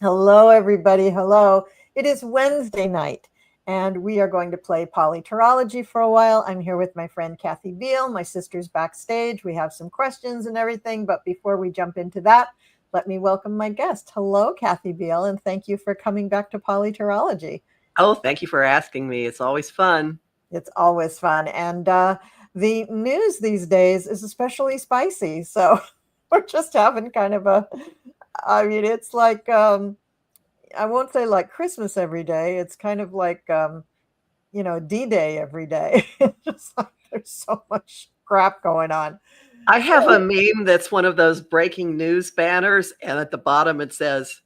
Hello, everybody. Hello. It is Wednesday night, and we are going to play PoliTarology for a while. I'm here with my friend Kathy Biehl. My sister's backstage. We have some questions and everything, but before we jump into that, let me welcome my guest. Hello, Kathy Biehl, and thank you for coming back to PoliTarology. Oh, thank you for asking me. It's always fun. It's always fun. And the news these days is especially spicy. So we're just having kind of it's like, I won't say like Christmas every day. It's kind of like, D-Day every day. It's just like there's so much crap going on. I have a meme that's one of those breaking news banners, and at the bottom it says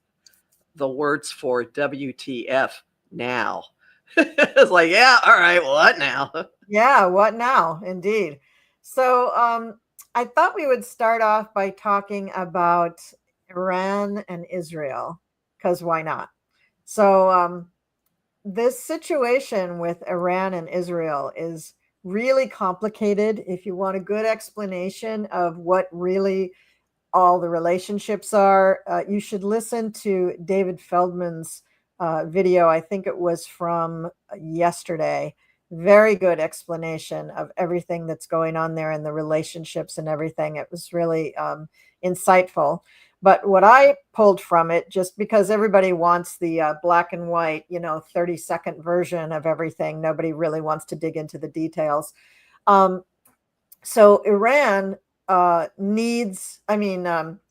the words for WTF now. It's like, yeah, all right, what now? Yeah, what now? Indeed. So I thought we would start off by talking about Iran and Israel, because why not? So this situation with Iran and Israel is really complicated. If you want a good explanation of what really all the relationships are, you should listen to David Feldman's video. I think it was from yesterday. Very good explanation of everything that's going on there and the relationships and everything. It was really insightful. But what I pulled from it, just because everybody wants the black and white, 30-second version of everything, nobody really wants to dig into the details. So Iran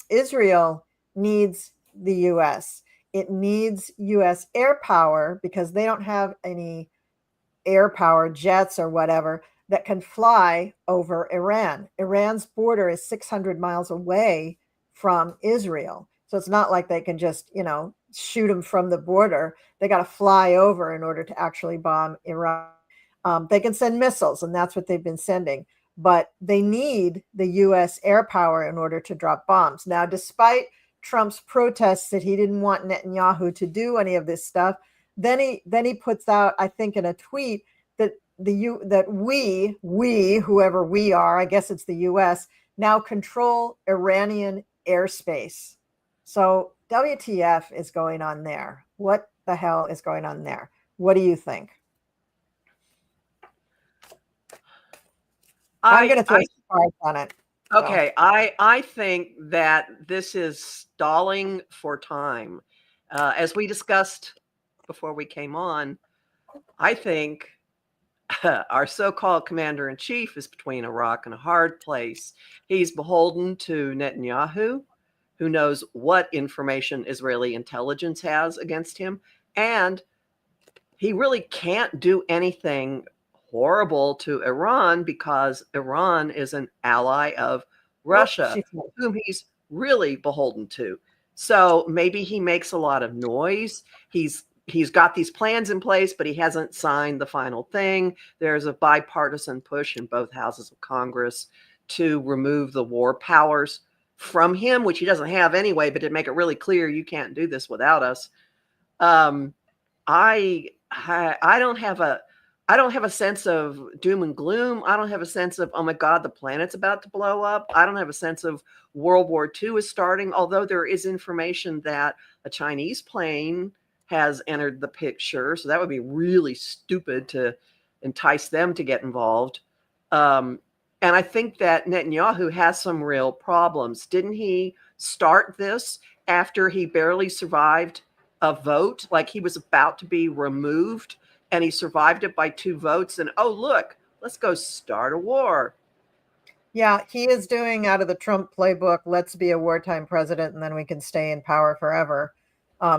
Israel needs the U.S. It needs U.S. air power because they don't have any air power jets or whatever that can fly over Iran. Iran's border is 600 miles away from Israel. So it's not like they can just, shoot them from the border. They got to fly over in order to actually bomb Iran. They can send missiles, and that's what they've been sending. But they need the U.S. air power in order to drop bombs. Now, despite Trump's protests that he didn't want Netanyahu to do any of this stuff, then he puts out, I think, in a tweet that we whoever we are, I guess it's the U.S., now control Iranian airspace. So WTF is going on there? What the hell is going on there? What do you think? I'm going to throw cards on it. Okay, I think that this is stalling for time. As we discussed before we came on, I think our so-called commander-in-chief is between a rock and a hard place. He's beholden to Netanyahu, who knows what information Israeli intelligence has against him, and he really can't do anything horrible to Iran because Iran is an ally of Russia, whom he's really beholden to. So maybe he makes a lot of noise. He's got these plans in place, but he hasn't signed the final thing. There's a bipartisan push in both houses of Congress to remove the war powers from him, which he doesn't have anyway, but to make it really clear, you can't do this without us. I don't have a sense of doom and gloom. I don't have a sense of, oh my God, the planet's about to blow up. I don't have a sense of World War II is starting, although there is information that a Chinese plane has entered the picture. So that would be really stupid to entice them to get involved. And I think that Netanyahu has some real problems. Didn't he start this after he barely survived a vote? Like he was about to be removed and he survived it by 2 votes. And oh, look, let's go start a war. Yeah, he is doing out of the Trump playbook, let's be a wartime president and then we can stay in power forever.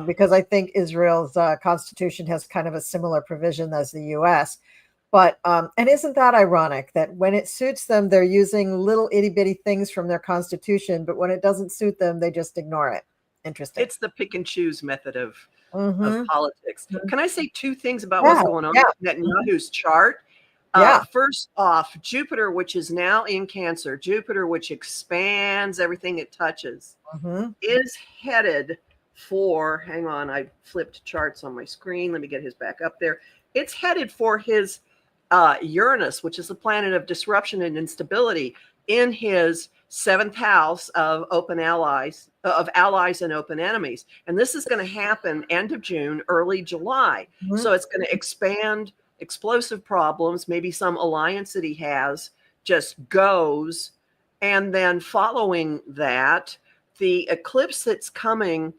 Because I think Israel's constitution has kind of a similar provision as the U.S. But, and isn't that ironic that when it suits them, they're using little itty bitty things from their constitution, but when it doesn't suit them, they just ignore it. Interesting. It's the pick and choose method of politics. Can I say 2 things about what's going on with Netanyahu's chart? First off, Jupiter, which is now in Cancer, Jupiter, which expands everything it touches, is headed for, hang on, I flipped charts on my screen. Let me get his back up there. It's headed for his Uranus, which is the planet of disruption and instability, in his seventh house of open allies, of allies and open enemies. And this is going to happen end of June, early July. Mhm. So it's going to expand explosive problems. Maybe some alliance that he has just goes. And then following that, the eclipse that's coming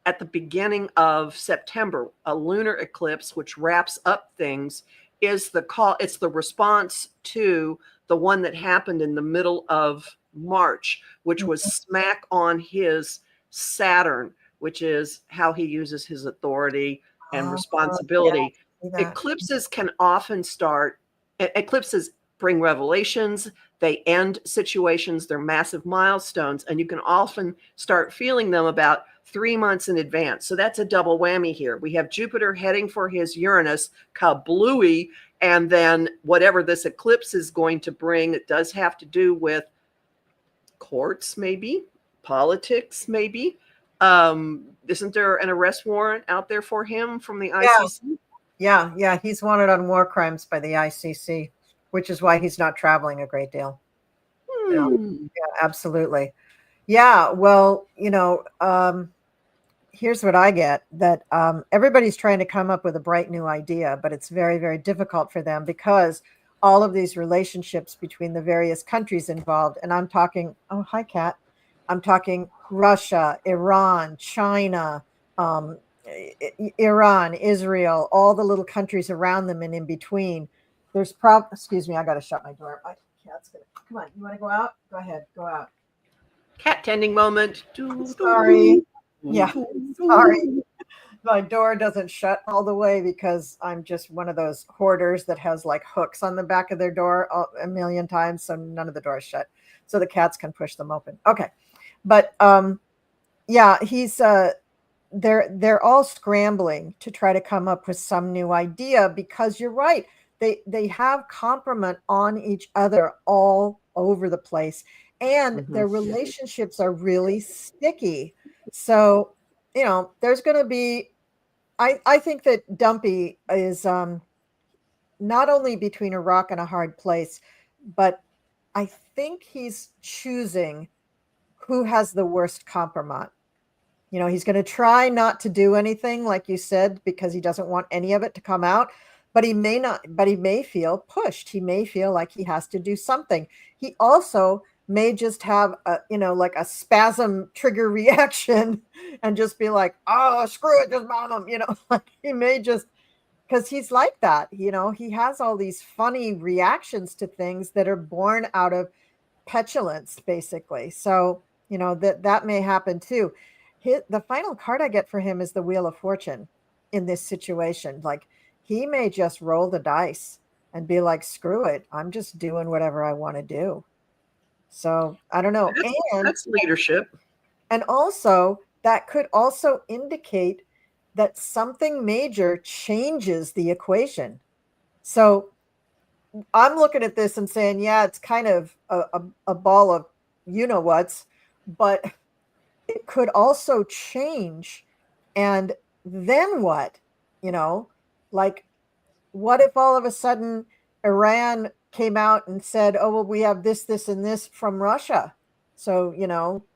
at the beginning of September, a lunar eclipse, which wraps up things, is the call. It's the response to the one that happened in the middle of March, which was smack on his Saturn, which is how he uses his authority and responsibility. Yeah, Eclipses can often start, eclipses bring revelations, they end situations, they're massive milestones, and you can often start feeling them about 3 months in advance. So that's a double whammy here. We have Jupiter heading for his Uranus, kablooey, and then whatever this eclipse is going to bring, it does have to do with courts, maybe, politics, maybe. Isn't there an arrest warrant out there for him from the ICC? Yeah. He's wanted on war crimes by the ICC, which is why he's not traveling a great deal. Yeah, absolutely. Yeah, well, here's what I get, that everybody's trying to come up with a bright new idea, but it's very, very difficult for them because all of these relationships between the various countries involved, and I'm talking, oh, hi, Kat. I'm talking Russia, Iran, China, Iran, Israel, all the little countries around them and in between. There's excuse me, I got to shut my door. My cat's gonna, come on, you want to go out? Go ahead, go out. Cat tending moment. Sorry. Yeah, sorry. My door doesn't shut all the way because I'm just one of those hoarders that has like hooks on the back of their door a million times, so none of the doors shut, so the cats can push them open. Okay, but yeah, he's they're all scrambling to try to come up with some new idea, because you're right, they have compliment on each other all over the place, and their relationships are really sticky. So there's going to be, I think that Dumpy is not only between a rock and a hard place, but I think he's choosing who has the worst compromise. He's going to try not to do anything, like you said, because he doesn't want any of it to come out, but he may not, but he may feel pushed. He may feel like he has to do something. He also may just have like a spasm trigger reaction and just be like, oh, screw it, just bomb him, like he may just, because he's like that, he has all these funny reactions to things that are born out of petulance, basically. So, that may happen too. The final card I get for him is the Wheel of Fortune in this situation. Like, he may just roll the dice and be like, screw it, I'm just doing whatever I want to do. So I don't know. That's leadership. And also, that could also indicate that something major changes the equation. So I'm looking at this and saying, yeah, it's kind of a ball of whats, but it could also change. And then what? Like, what if all of a sudden Iran came out and said, oh, well, we have this, this, and this from Russia, so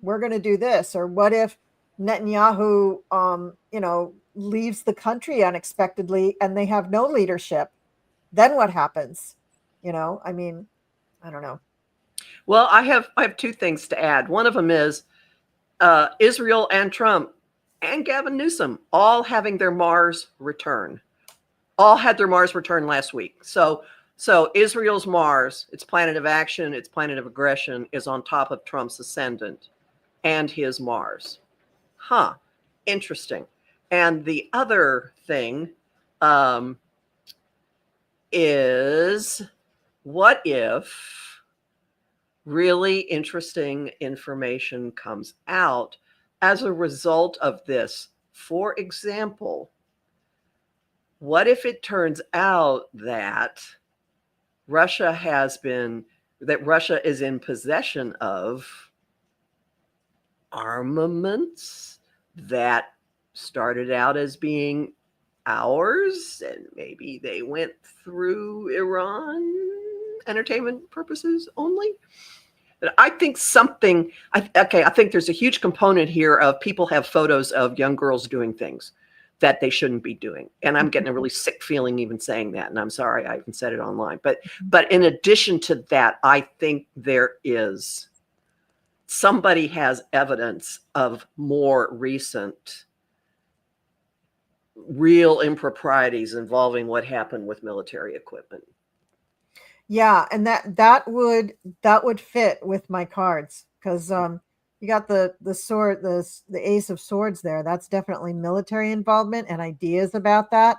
we're going to do this? Or what if Netanyahu leaves the country unexpectedly and they have no leadership? Then what happens? I mean, I don't know. Well, I have two things to add. One of them is Israel and Trump and Gavin Newsom all having their Mars return. All had their Mars return last week. So Israel's Mars, its planet of action, its planet of aggression, is on top of Trump's ascendant and his Mars. Interesting. And the other thing is, what if really interesting information comes out as a result of this? For example, what if it turns out that Russia is in possession of armaments that started out as being ours, and maybe they went through Iran, entertainment purposes only? I think something, I think there's a huge component here of people have photos of young girls doing things that they shouldn't be doing. And I'm getting a really sick feeling even saying that. And I'm sorry I even said it online. But in addition to that, I think there is, somebody has evidence of more recent real improprieties involving what happened with military equipment. Yeah, and that would fit with my cards, because you got the sword, the ace of swords there. That's definitely military involvement and ideas about that.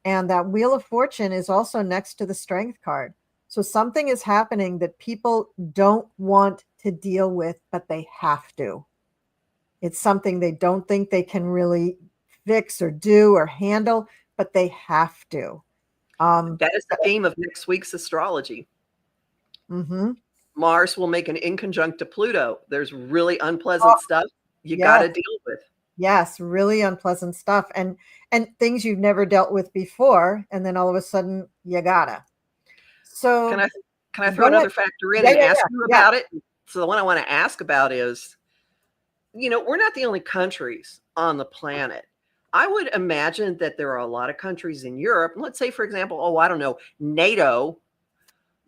And that wheel of fortune is also next to the strength card. So something is happening that people don't want to deal with, but they have to. It's something they don't think they can really fix or do or handle, but they have to. That is the theme of next week's astrology. Mm-hmm. Mars will make an inconjunct to Pluto. There's really unpleasant stuff you got to deal with. Yes, really unpleasant stuff, and things you've never dealt with before, and then all of a sudden you gotta. So can I throw another factor in and ask you about it? So the one I want to ask about is, we're not the only countries on the planet. I would imagine that there are a lot of countries in Europe, let's say, for example, I don't know, NATO,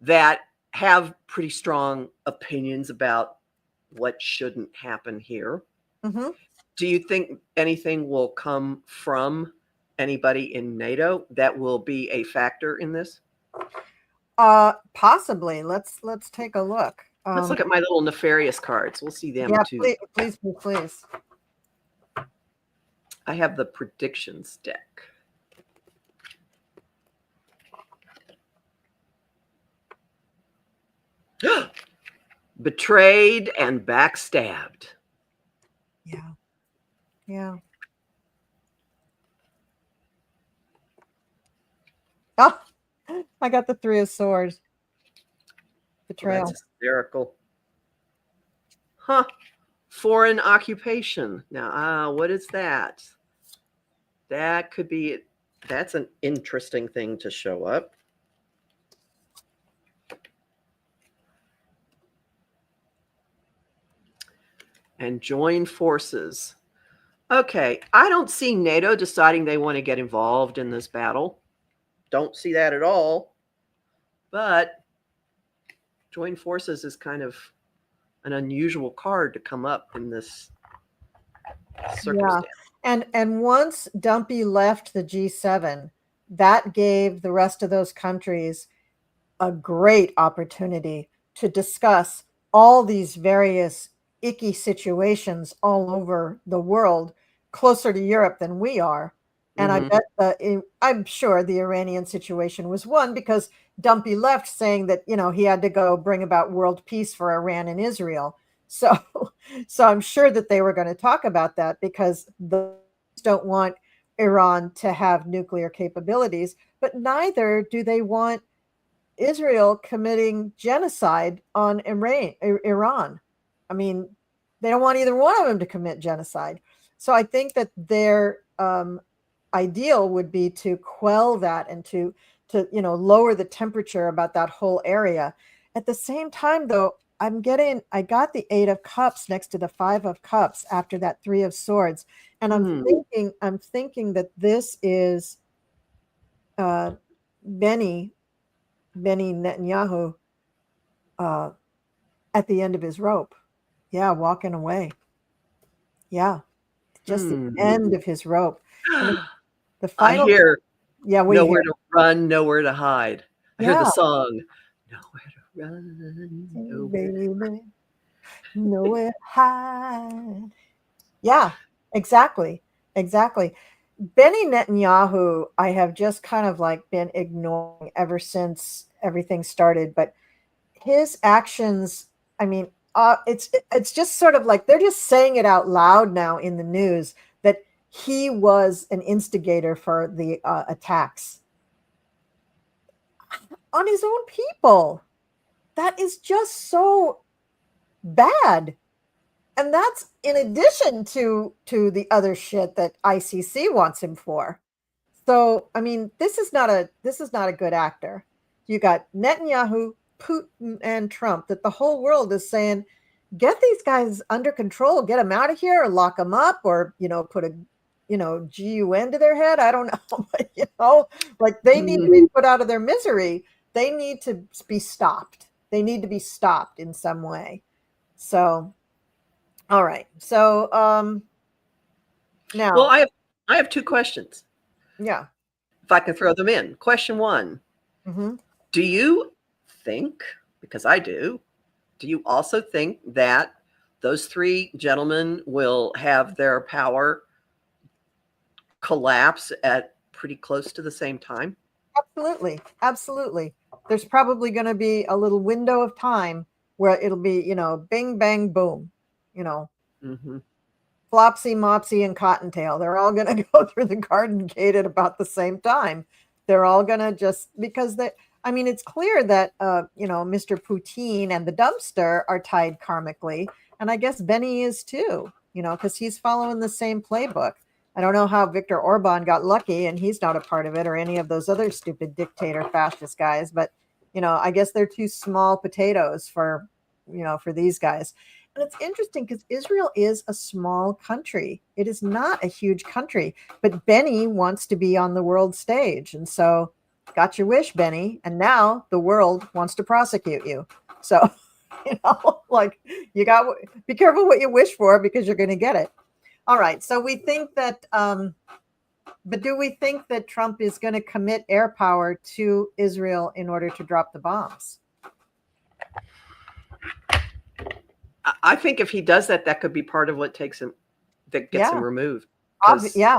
that have pretty strong opinions about what shouldn't happen here. Mm-hmm. Do you think anything will come from anybody in NATO that will be a factor in this? Possibly. Let's take a look. Let's look at my little nefarious cards. We'll see them too. Please. I have the predictions deck. Betrayed and backstabbed. Yeah. Oh, I got the Three of Swords. Betrayal. That's hysterical. Huh. Foreign occupation. Now, what is that? That could be, that's an interesting thing to show up. And join forces. Okay, I don't see NATO deciding they want to get involved in this battle. Don't see that at all. But join forces is kind of an unusual card to come up in this circumstance. Yeah. And once Dumpy left the G7, that gave the rest of those countries a great opportunity to discuss all these various icky situations all over the world, closer to Europe than we are. And I bet I'm sure the Iranian situation was one, because Dumpy left saying that, he had to go bring about world peace for Iran and Israel. So I'm sure that they were going to talk about that, because they don't want Iran to have nuclear capabilities, but neither do they want Israel committing genocide on Iran. I mean, they don't want either one of them to commit genocide. So I think that their ideal would be to quell that and to lower the temperature about that whole area. At the same time, though, I got the Eight of Cups next to the Five of Cups after that Three of Swords, and I'm thinking that this is Benny Netanyahu at the end of his rope. Yeah, walking away. Yeah, just the end of his rope. The final. I hear, nowhere to run, nowhere to hide. I hear the song, nowhere to run, nowhere to hide. Yeah, exactly. Benny Netanyahu, I have just kind of been ignoring ever since everything started, but his actions, I mean, it's just sort of like they're just saying it out loud now in the news that he was an instigator for the attacks on his own people. That is just so bad. And that's in addition to the other shit that ICC wants him for. So, I mean, this is not a good actor. You got Netanyahu, Putin and Trump, that the whole world is saying, get these guys under control, get them out of here, or lock them up, or put a GUN to their head. I don't know, but like they need to be put out of their misery. They need to be stopped. They need to be stopped in some way. So, all right. So, now, well, I have two questions. Yeah. If I can throw them in. Question one: Do you think, because I do you also think that those three gentlemen will have their power collapse at pretty close to the same time? Absolutely. Absolutely. There's probably going to be a little window of time where it'll be, bing, bang, boom, Flopsy, Mopsy, and Cottontail. They're all going to go through the Garden Gate at about the same time. They're all going to because it's clear that, Mr. Putin and the dumpster are tied karmically. And I guess Benny is too, because he's following the same playbook. I don't know how Viktor Orban got lucky and he's not a part of it, or any of those other stupid dictator fascist guys. But, I guess they're too small potatoes for these guys. And it's interesting because Israel is a small country. It is not a huge country, but Benny wants to be on the world stage. And so got your wish, Benny. And now the world wants to prosecute you. So, be careful what you wish for, because you're going to get it. All right. So we think that, but do we think that Trump is going to commit air power to Israel in order to drop the bombs? I think if he does that, that could be part of what gets him removed. Yeah.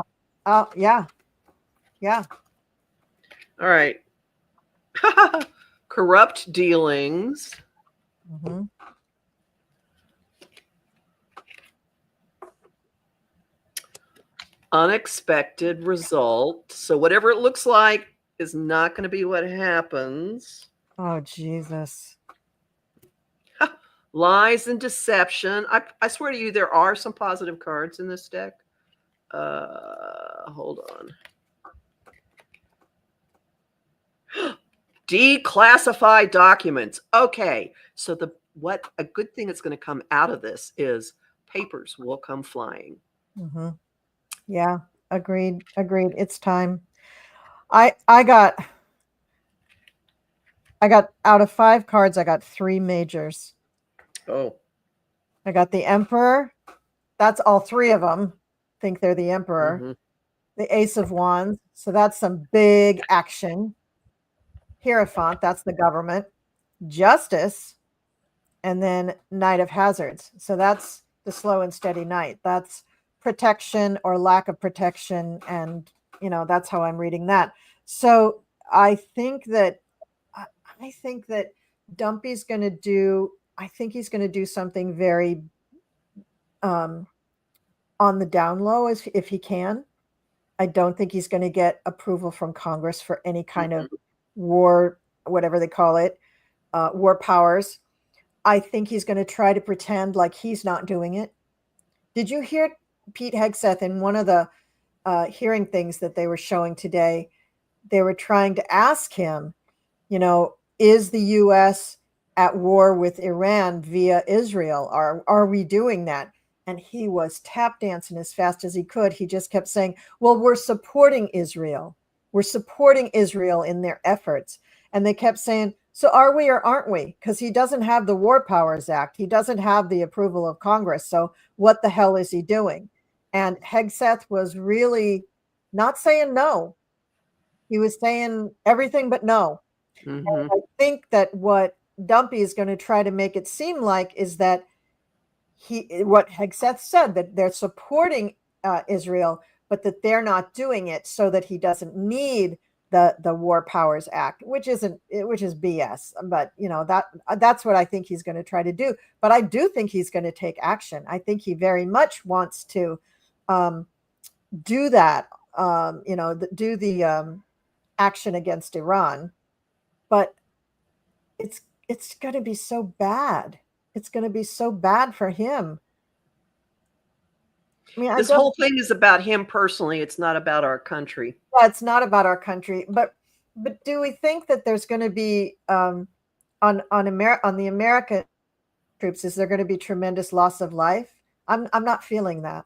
Yeah. All right. Corrupt dealings. Unexpected result. So whatever it looks like is not going to be what happens. Oh, Jesus. Lies and deception. I swear to you, there are some positive cards in this deck. Hold on. Declassified documents. Okay, so a good thing that's going to come out of this is papers will come flying. Yeah, agreed. It's time. I got out of 5 cards, I got 3 majors. Oh. I got the Emperor. That's all 3 of them think they're the Emperor. The Ace of Wands. So that's some big action. Hierophant, that's the government. Justice. And then Knight of Hazards. So that's the slow and steady knight. That's protection or lack of protection. And, that's how I'm reading that. So I think that Dumpy's going to do, he's going to do something very on the down low if he can. I don't think he's going to get approval from Congress for any kind of war, whatever they call it, war powers. I think he's going to try to pretend like he's not doing it. Did you hear Pete Hegseth in one of the hearing things that they were showing today? They were trying to ask him, is the U.S. at war with Iran via Israel? Are we doing that? And he was tap dancing as fast as he could. He just kept saying, well, we're supporting Israel. We're supporting Israel in their efforts. And they kept saying, so are we or aren't we? Because he doesn't have the War Powers Act. He doesn't have the approval of Congress. So what the hell is he doing? And Hegseth was really not saying no. He was saying everything but no. And I think that what Dumpy is going to try to make it seem like is that what Hegseth said, that they're supporting Israel, but that they're not doing it so that he doesn't need the War Powers Act, which is BS. But that's what I think he's going to try to do. But I do think he's going to take action. I think he very much wants to do that. Do the action against Iran. But it's going to be so bad. It's going to be so bad for him. This whole thing is about him personally. It's not about our country. Yeah, it's not about our country. But do we think that there's going to be on the American troops, is there going to be tremendous loss of life? I'm not feeling that.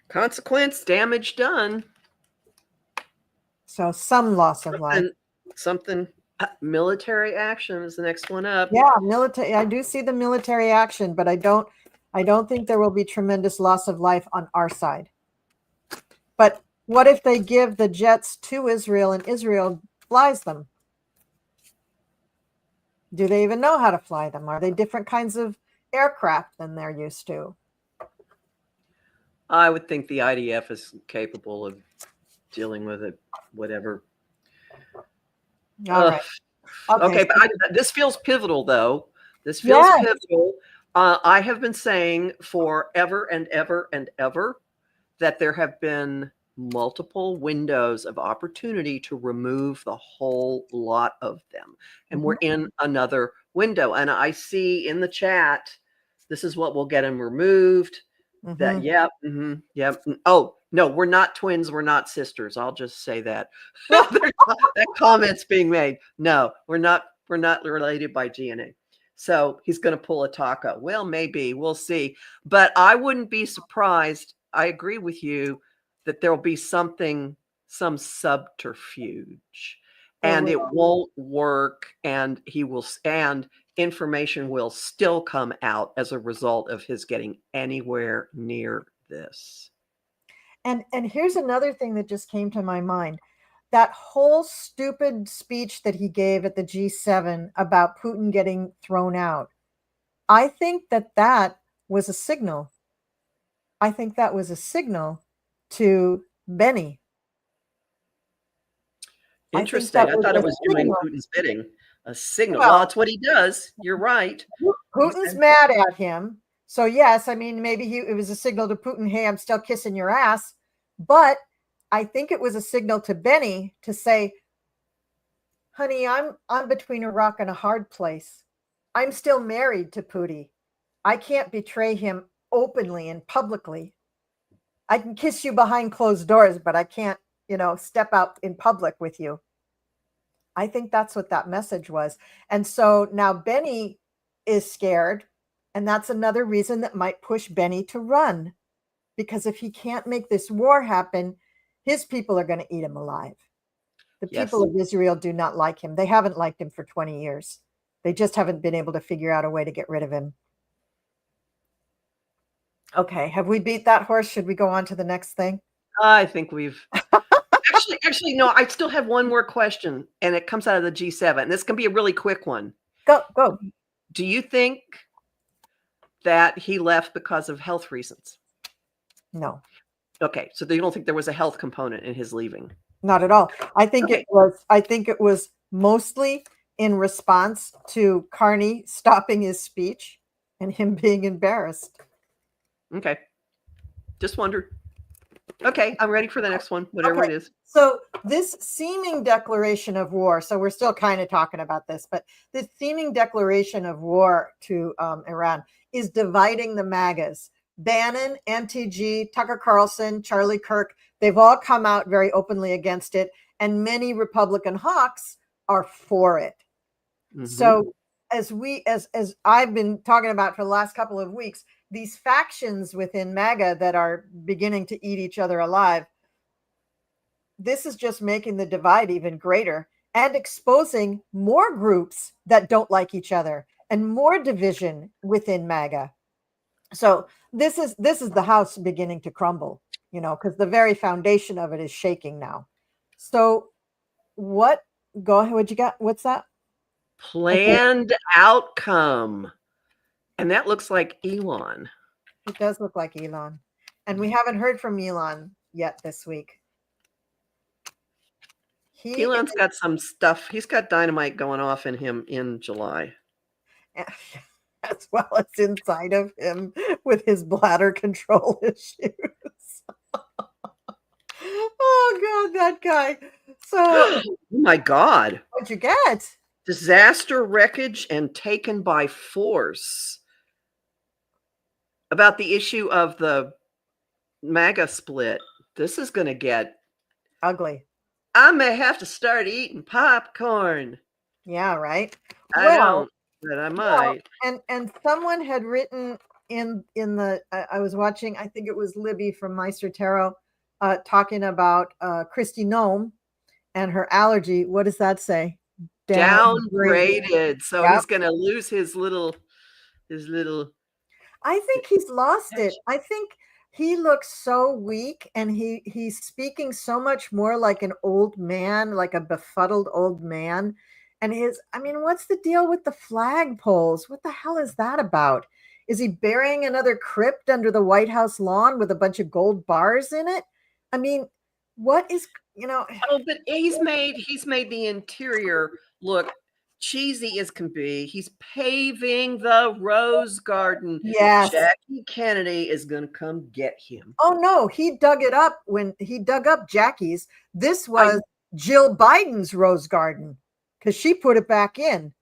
Consequence, damage done. So some loss of life. Something military action is the next one up. Yeah, military. I do see the military action, but I don't think there will be tremendous loss of life on our side. But what if they give the jets to Israel and Israel flies them? Do they even know how to fly them? Are they different kinds of aircraft than they're used to? I would think the IDF is capable of dealing with it, whatever. All right. Okay, but this feels pivotal, though. This feels pivotal. I have been saying forever and ever and ever that there have been multiple windows of opportunity to remove the whole lot of them. And we're in another window. And I see in the chat, this is what will get them removed. That, yep. Oh, no, we're not twins. We're not sisters. I'll just say that. That comment's being made. No, we're not related by DNA. So he's going to pull a taco. Well, maybe. We'll see. But I wouldn't be surprised. I agree with you that there'll be some subterfuge, and it won't work, and information will still come out as a result of his getting anywhere near this. And here's another thing that just came to my mind. That whole stupid speech that he gave at the G7 about Putin getting thrown out. I think that was a signal. I think that was a signal to Benny. Interesting. I thought it was doing Putin's bidding. A signal. Well, it's what he does. You're right. Putin's mad at him. So yes, I mean, maybe it was a signal to Putin, hey, I'm still kissing your ass. But I think it was a signal to Benny to say, honey, I'm between a rock and a hard place. I'm still married to Putin. I can't betray him openly and publicly. I can kiss you behind closed doors, but I can't, step out in public with you. I think that's what that message was. And so now Benny is scared. And that's another reason that might push Benny to run. Because if he can't make this war happen, his people are going to eat him alive. The people of Israel do not like him. They haven't liked him for 20 years. They just haven't been able to figure out a way to get rid of him. Okay, have we beat that horse? Should we go on to the next thing? I think we've... Actually, no, I still have one more question, and it comes out of the G7. This can be a really quick one. Go. Do you think that he left because of health reasons? No. Okay, so you don't think there was a health component in his leaving? Not at all. I think it was mostly in response to Carney stopping his speech and him being embarrassed. Okay. Just wondered. Okay, I'm ready for the next one, whatever it is. So this seeming declaration of war, so we're still kind of talking about this, but this seeming declaration of war to Iran is dividing the MAGAs. Bannon, MTG, Tucker Carlson, Charlie Kirk, they've all come out very openly against it, and many Republican hawks are for it. So as I've been talking about for the last couple of weeks, these factions within MAGA that are beginning to eat each other alive, this is just making the divide even greater and exposing more groups that don't like each other and more division within MAGA. So this is the house beginning to crumble, because the very foundation of it is shaking now. So go ahead. What you got? What's that? Planned outcome. And that looks like Elon. It does look like Elon. And we haven't heard from Elon yet this week. Elon's got some stuff. He's got dynamite going off in him in July. As well as inside of him with his bladder control issues. Oh, God, that guy. So, oh, my God. What'd you get? Disaster, wreckage, and taken by force. About the issue of the MAGA split, this is going to get ugly. I may have to start eating popcorn. Yeah, right. I don't, but I might. And someone had written in the I was watching, I think it was Libby from Meister Tarot, talking about Christy Nome and her allergy. What does that say? Downgraded. So Yep. he's going to lose his little. I think he's lost it. I think he looks so weak, and he's speaking so much more like an old man, like a befuddled old man. And I mean, what's the deal with the flagpoles? What the hell is that about? Is he burying another crypt under the White House lawn with a bunch of gold bars in it? I mean, what is, Oh, but he's made the interior look cheesy as can be. He's paving the rose garden. Yes. Jackie Kennedy is going to come get him. Oh no, he dug it up when he dug up Jackie's. This was Jill Biden's rose garden because she put it back in,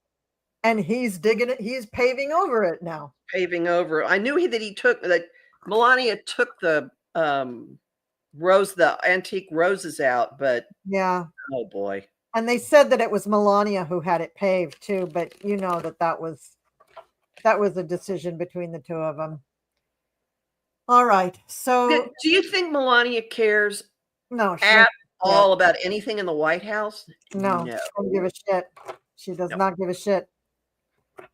and he's digging it. He's paving over it now. Paving over. I knew that Melania took the antique roses out, but yeah. Oh boy. And they said that it was Melania who had it paved too, but you know that was a decision between the two of them. All right. So do you think Melania cares at all about anything in the White House? No. She doesn't give a shit. She does not give a shit.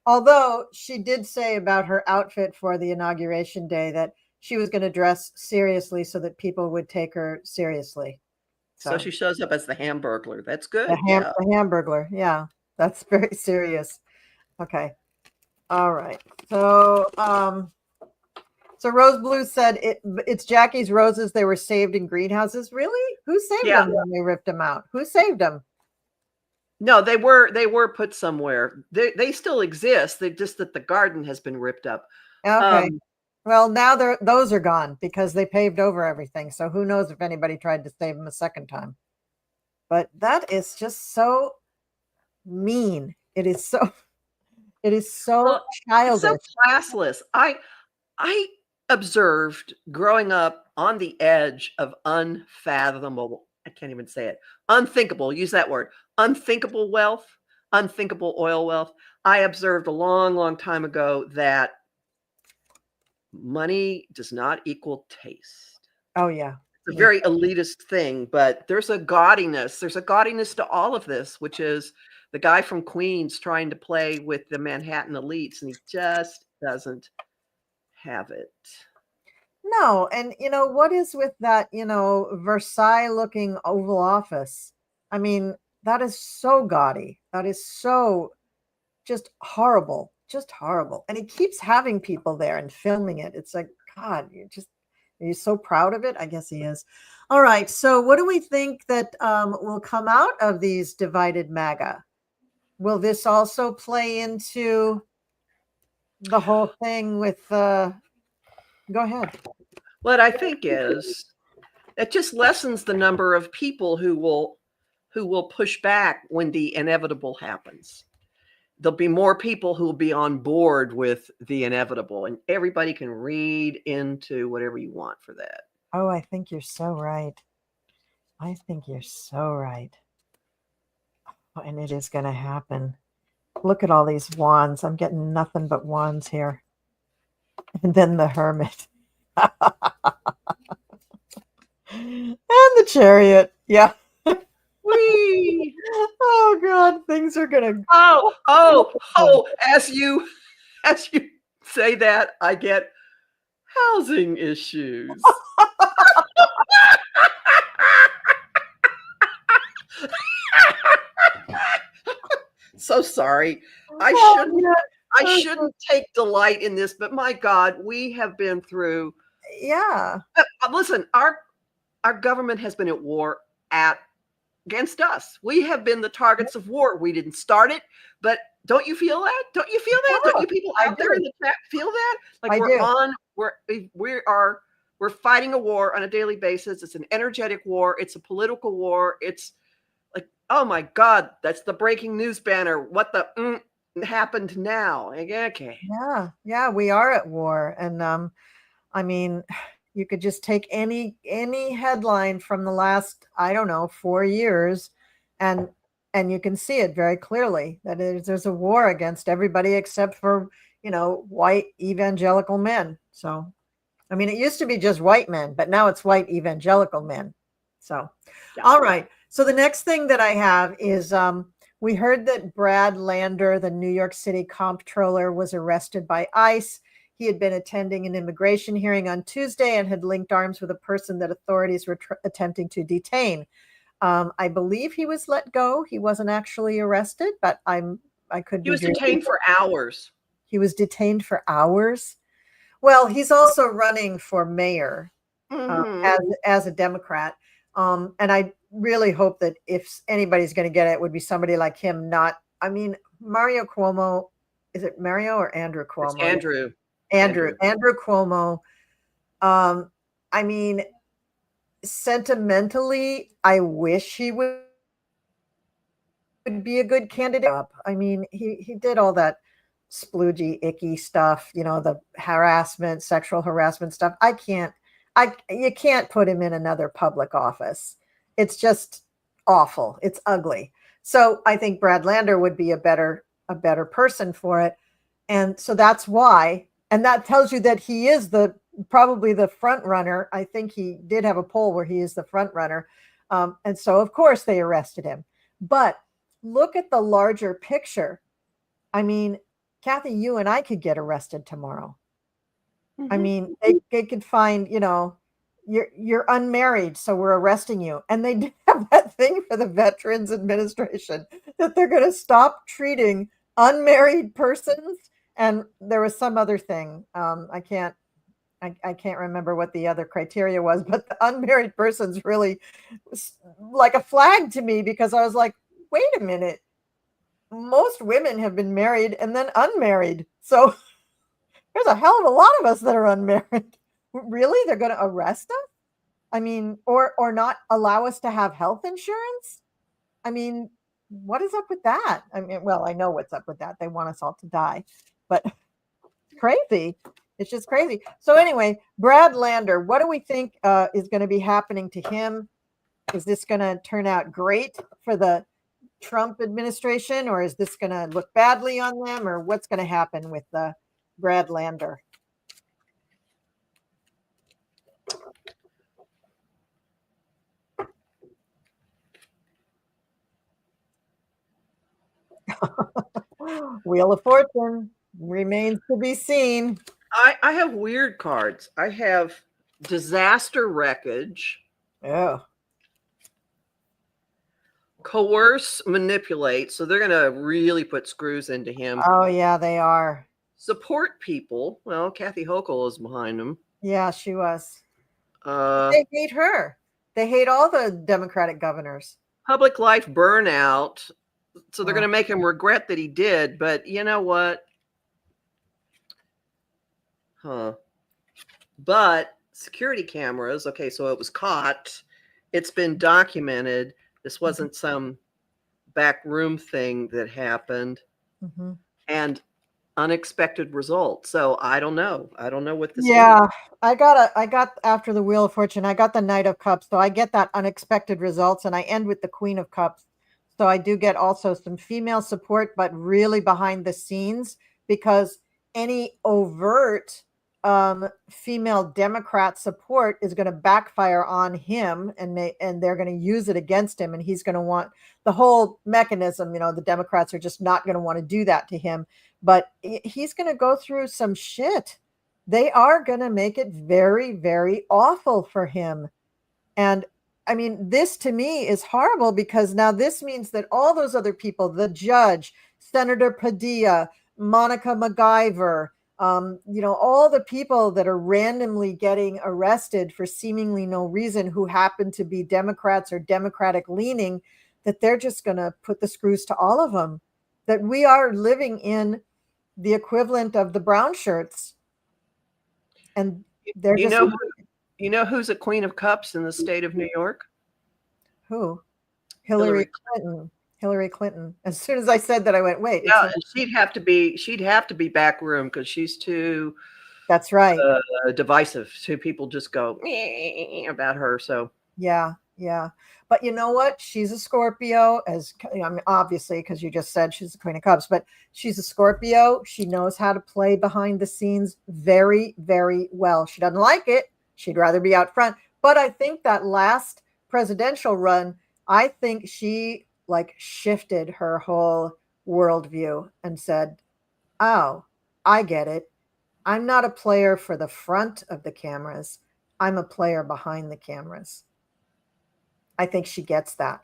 Although she did say about her outfit for the inauguration day that she was going to dress seriously so that people would take her seriously. So she shows up as the Hamburglar. That's good. The Hamburglar. Yeah, that's very serious. Okay. All right. So, so Rose Blue said it's Jackie's roses. They were saved in greenhouses. Really? Who saved them when they ripped them out? Who saved them? No, they were put somewhere. They still exist. They just that the garden has been ripped up. Okay. Well, now those are gone because they paved over everything. So who knows if anybody tried to save them a second time. But that is just so mean. It is so childish. It's so classless. I observed growing up on the edge of unfathomable, I can't even say it, unthinkable, use that word, unthinkable wealth, unthinkable oil wealth. I observed a long, long time ago that money does not equal taste. Oh, yeah. It's a very elitist thing, but there's a gaudiness. There's a gaudiness to all of this, which is the guy from Queens trying to play with the Manhattan elites, and he just doesn't have it. No. And, what is with that, Versailles looking Oval Office? I mean, that is so gaudy. That is so just horrible. Just horrible. And he keeps having people there and filming it. It's like, God, are you so proud of it? I guess he is. All right. So what do we think that will come out of these divided MAGA? Will this also play into the whole thing with go ahead. What I think is it just lessens the number of people who will push back when the inevitable happens. There'll be more people who will be on board with the inevitable, and everybody can read into whatever you want for that. Oh, I think you're so right. I think you're so right. Oh, and it is going to happen. Look at all these wands. I'm getting nothing but wands here. And then the Hermit. And the Chariot. Yeah. Whee! Oh God, things are gonna. Oh! As you say that, I get housing issues. So sorry. I shouldn't take delight in this, but my God, we have been through. Yeah. Listen, our government has been at war against us. We have been the targets of war. We didn't start it, but don't you feel that? Don't you feel that? Don't you people out there in the chat feel that? Like we're fighting a war on a daily basis. It's an energetic war. It's a political war. It's like, oh my God, that's the breaking news banner. What the happened now? Like, okay. Yeah, we are at war, and I mean, You could just take any headline from the last, I don't know, 4 years, and you can see it very clearly that there's a war against everybody except for, white evangelical men. So, I mean, it used to be just white men, but now it's white evangelical men. So, Yeah. all right. So the next thing that I have is we heard that Brad Lander, the New York City comptroller, was arrested by ICE. He had been attending an immigration hearing on Tuesday and had linked arms with a person that authorities were attempting to detain. I believe he was let go. He wasn't actually arrested, but I could be. He was detained for hours. He was detained for hours. Well, he's also running for mayor as a Democrat. And I really hope that if anybody's going to get it, it would be somebody like him. Mario Cuomo. Is it Mario or Andrew Cuomo? It's Andrew. Andrew Cuomo. I mean, sentimentally, I wish he would be a good candidate. I mean, he did all that sploogey, icky stuff, the harassment, sexual harassment stuff. You can't put him in another public office. It's just awful. It's ugly. So I think Brad Lander would be a better person for it. And so that's why, and that tells you that he is probably the front runner. I think he did have a poll where he is the front runner. And so of course they arrested him. But look at the larger picture. I mean, Kathy, you and I could get arrested tomorrow. Mm-hmm. I mean, they could find, you're unmarried, so we're arresting you. And they did have that thing for the Veterans Administration that they're going to stop treating unmarried persons. And there was some other thing. I can't remember what the other criteria was, but the unmarried persons really was like a flag to me, because I was like, wait a minute. Most women have been married and then unmarried. So there's a hell of a lot of us that are unmarried. Really? They're going to arrest us? I mean, or not allow us to have health insurance? I mean, what is up with that? I mean, well, I know what's up with that. They want us all to die, but crazy. It's just crazy. So anyway, Brad Lander, what do we think is going to be happening to him? Is this going to turn out great for the Trump administration, or is this going to look badly on them, or what's going to happen with Brad Lander? Wheel of Fortune remains to be seen. I have weird cards. I have disaster wreckage. Oh. Coerce, manipulate. So they're going to really put screws into him. Oh, yeah, they are. Support people. Well, Kathy Hochul is behind him. Yeah, she was. They hate her. They hate all the Democratic governors. Public life burnout. So they're going to make him regret that he did. But you know what? But security cameras. Okay, so it was caught. It's been documented. This wasn't some back room thing that happened. Mm-hmm. And unexpected results. So I don't know. I don't know what this is. I got after the Wheel of Fortune, I got the Knight of Cups. So I get that unexpected results, and I end with the Queen of Cups. So I do get also some female support, but really behind the scenes, because any overt female Democrat support is going to backfire on him, and they're going to use it against him, and he's going to want the whole mechanism. The Democrats are just not going to want to do that to him, but he's going to go through some shit. They are going to make it very, very awful for him. And I mean, this to me is horrible, because now this means that all those other people, the judge, Senator Padilla, Monica MacGyver, all the people that are randomly getting arrested for seemingly no reason, who happen to be Democrats or Democratic leaning, that they're just going to put the screws to all of them. That we are living in the equivalent of the brown shirts. And they're you know who's a Queen of Cups in the state of New York? Who? Hillary Clinton. Hillary Clinton. As soon as I said that, I went, wait. Yeah, she'd have to be back room, because she's too That's right. divisive. So people just go about her. So Yeah, yeah. But you know what? She's a Scorpio, I mean, obviously, because you just said she's the Queen of Cups, but she's a Scorpio. She knows how to play behind the scenes very, very well. She doesn't like it. She'd rather be out front. But I think that last presidential run, I think she like shifted her whole worldview and said, oh, I get it. I'm not a player for the front of the cameras. I'm a player behind the cameras. I think she gets that.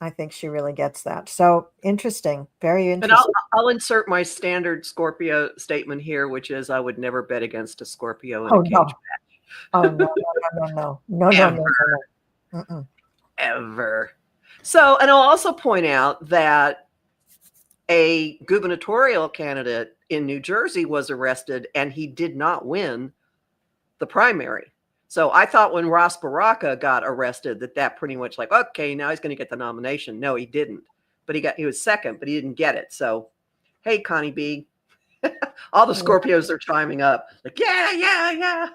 I think she really gets that. So interesting. Very and interesting. I'll insert my standard Scorpio statement here, which is I would never bet against a Scorpio in Oh a cage no. match. Oh no, no, no, no, no, no, no, Ever. no, no, no. Mm-mm. Ever. So, and I'll also point out that a gubernatorial candidate in New Jersey was arrested and he did not win the primary. So I thought when Ross Baraka got arrested that pretty much like, okay, now he's going to get the nomination. No, he didn't. But he was second, but he didn't get it. So, hey, Connie B, all the Scorpios are chiming up like, yeah.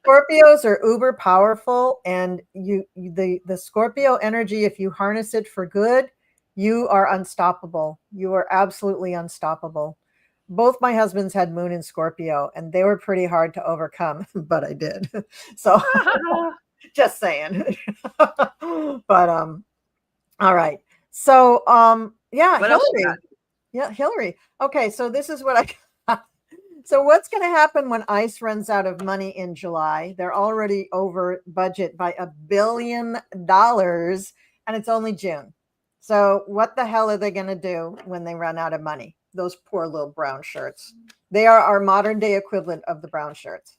Scorpios are uber powerful, and the Scorpio energy, if you harness it for good, you are unstoppable. You are absolutely unstoppable. Both my husbands had moon in Scorpio, and they were pretty hard to overcome, but I did. So just saying. But all right. So yeah, What else you Hillary. got? Yeah, Hillary. Okay, so this is what I got. So what's going to happen when ICE runs out of money in July? They're already over budget by $1 billion, and it's only June. So what the hell are they going to do when they run out of money? Those poor little brown shirts. They are our modern day equivalent of the brown shirts.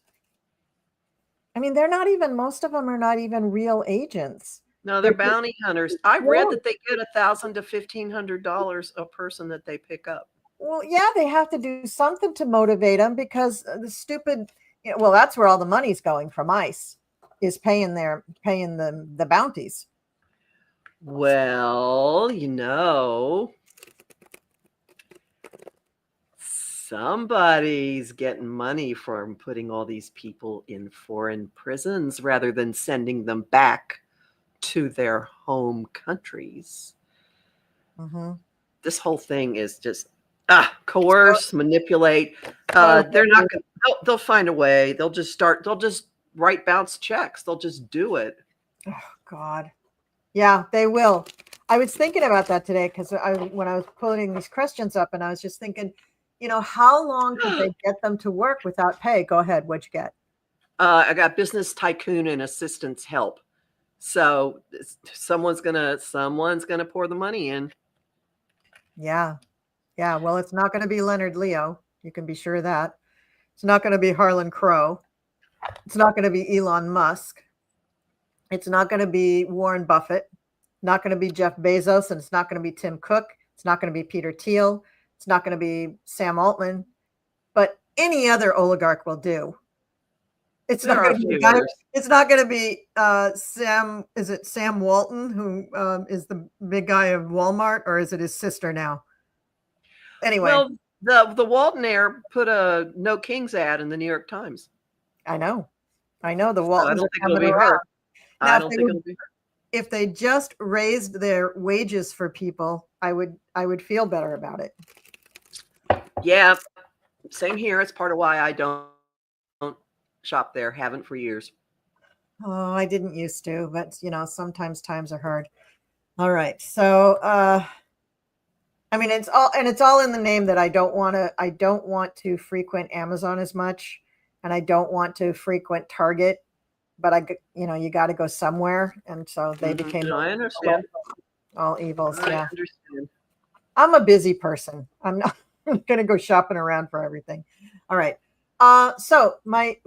I mean, they're not even, most of them are not even real agents. No, they're bounty hunters. I Yeah. read that they get $1,000 to $1,500 a person that they pick up. Well, yeah, they have to do something to motivate them because the stupid, well, that's where all the money's going from ICE, is paying the bounties. Well, somebody's getting money from putting all these people in foreign prisons rather than sending them back to their home countries. Mm-hmm. This whole thing is just coerce, manipulate. Oh, They're not going. They'll find a way. They'll just write bounce checks. They'll just do it. oh God. Yeah, they will. I was thinking about that today because when I was putting these questions up, and I was just thinking, how long could they get them to work without pay? Go ahead. What'd you get? I got business tycoon and assistance help. So someone's gonna pour the money in. Yeah. Yeah. Well, it's not going to be Leonard Leo. You can be sure of that. It's not going to be Harlan Crow. It's not going to be Elon Musk. It's not going to be Warren Buffett. Not going to be Jeff Bezos, and it's not going to be Tim Cook. It's not going to be Peter Thiel. It's not going to be Sam Altman. But any other oligarch will do. It's not going to be Sam. Is it Sam Walton, who is the big guy of Walmart, or is it his sister now? Anyway, well, the Walton heir put a No Kings ad in the New York Times. I know the Waltons so are coming around. Now, I don't think it'll be her. If they just raised their wages for people, I would feel better about it. Yeah, same here. It's part of why I don't shop there. Haven't for years. Oh, I didn't used to, but sometimes times are hard. All right. So I mean, it's all in the name that I don't want to frequent Amazon as much, and I don't want to frequent Target, but you got to go somewhere. And so they became I understand. all evils. I understand. I'm a busy person. I'm not going to go shopping around for everything. All right. So my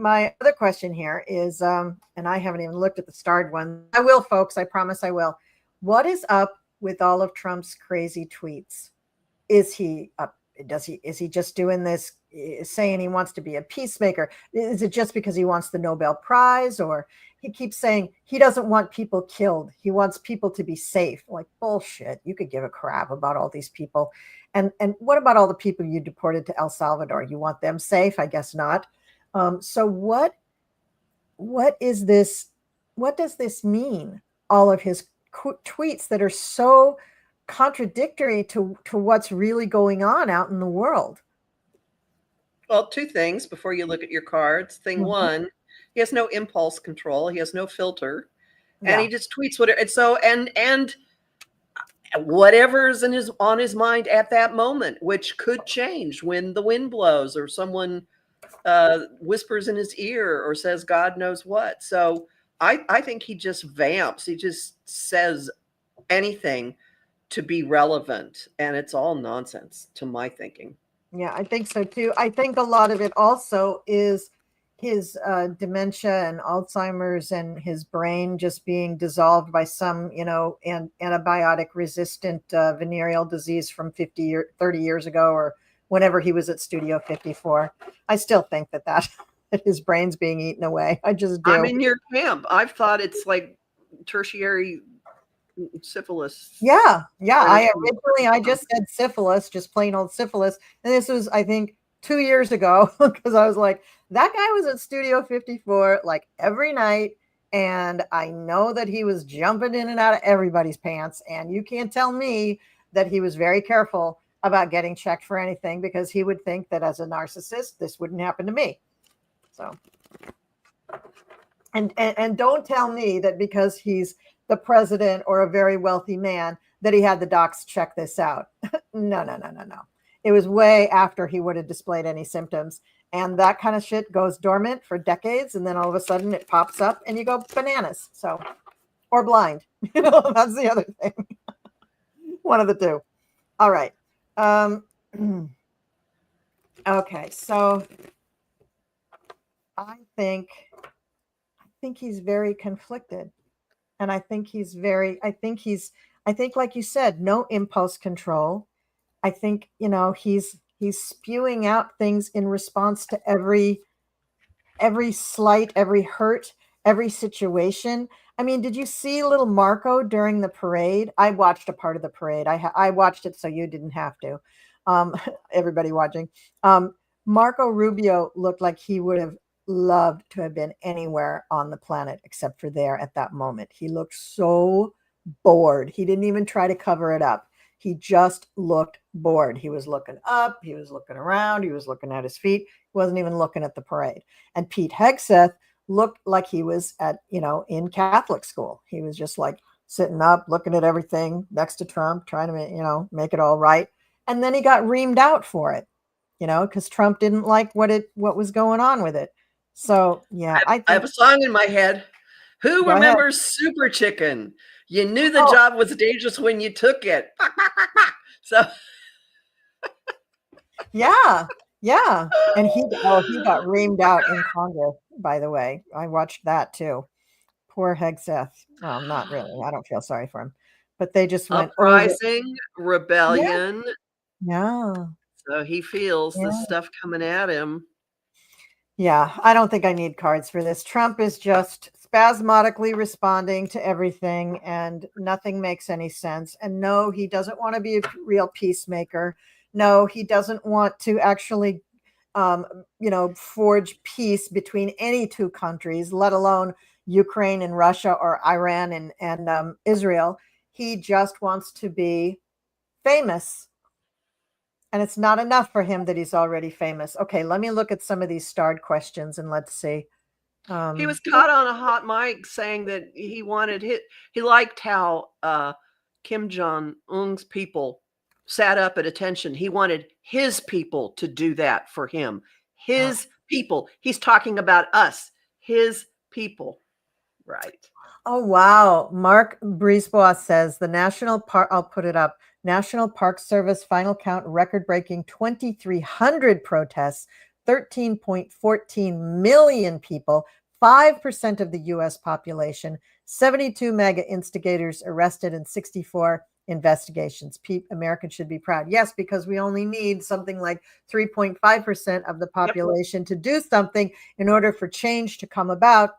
other question here is, and I haven't even looked at the starred one. I will, folks. I promise I will. What is up with all of Trump's crazy tweets? Is he is he just doing this saying he wants to be a peacemaker? Is it just because he wants the Nobel Prize? Or he keeps saying he doesn't want people killed, he wants people to be safe. Like, bullshit. You could give a crap about all these people. And what about all the people you deported to El Salvador? You want them safe? I guess not. So what is this? What does this mean? All of his tweets that are so contradictory to what's really going on out in the world. Well, two things before you look at your cards. Thing one, he has no impulse control. He has no filter, and he just tweets whatever. And so, and whatever's on his mind at that moment, which could change when the wind blows or someone whispers in his ear or says God knows what. So I think he just vamps. He just says anything to be relevant, and it's all nonsense to my thinking. Yeah, I think so too. I think a lot of it also is his dementia and Alzheimer's, and his brain just being dissolved by some, antibiotic resistant venereal disease from 30 years ago, or whenever he was at Studio 54. I still think that his brain's being eaten away. I just do. I'm in your camp. I've thought it's like tertiary syphilis. Yeah. I just said syphilis, just plain old syphilis. And this was, I think, 2 years ago, because I was like, that guy was at Studio 54 like every night. And I know that he was jumping in and out of everybody's pants. And you can't tell me that he was very careful about getting checked for anything, because he would think that as a narcissist, this wouldn't happen to me. So, and don't tell me that because he's the president or a very wealthy man that he had the docs check this out. No. It was way after he would have displayed any symptoms. And that kind of shit goes dormant for decades. And then all of a sudden it pops up and you go bananas. So, or blind, that's the other thing. One of the two. All right. Okay. So I think he's very conflicted. And I think like you said, no impulse control. I think, he's spewing out things in response to every slight, every hurt, every situation. I mean, did you see little Marco during the parade? I watched a part of the parade. I watched it so you didn't have to. Everybody watching. Marco Rubio looked like he would have loved to have been anywhere on the planet except for there at that moment. He looked so bored. He didn't even try to cover it up. He just looked bored. He was looking up. He was looking around. He was looking at his feet. He wasn't even looking at the parade. And Pete Hegseth looked like he was at, in Catholic school. He was just like sitting up, looking at everything next to Trump, trying to, make it all right. And then he got reamed out for it, because Trump didn't like what was going on with it. So, yeah, I have a song in my head. Who remembers Super Chicken? You knew the job was dangerous when you took it. So, yeah. And he got reamed out in Congress, by the way. I watched that too. Poor Hegseth. Well, not really. I don't feel sorry for him. But they just went uprising, rebellion. Yeah. So he feels this stuff coming at him. Yeah, I don't think I need cards for this. Trump is just spasmodically responding to everything, and nothing makes any sense. And no, he doesn't want to be a real peacemaker. No, he doesn't want to actually, forge peace between any two countries, let alone Ukraine and Russia, or Iran and Israel. He just wants to be famous. And it's not enough for him that he's already famous. Okay, let me look at some of these starred questions and let's see. He was caught on a hot mic saying that he liked how Kim Jong-un's people sat up at attention. He wanted his people to do that for him. His people. He's talking about us. His people. Right. Oh, wow. Mark Brisebois says the National Park, I'll put it up. National Park Service final count record-breaking 2,300 protests, 13.14 million people, 5% of the U.S. population, 72 MAGA instigators arrested, and 64 investigations. Americans should be proud. Yes, because we only need something like 3.5% of the population to do something in order for change to come about.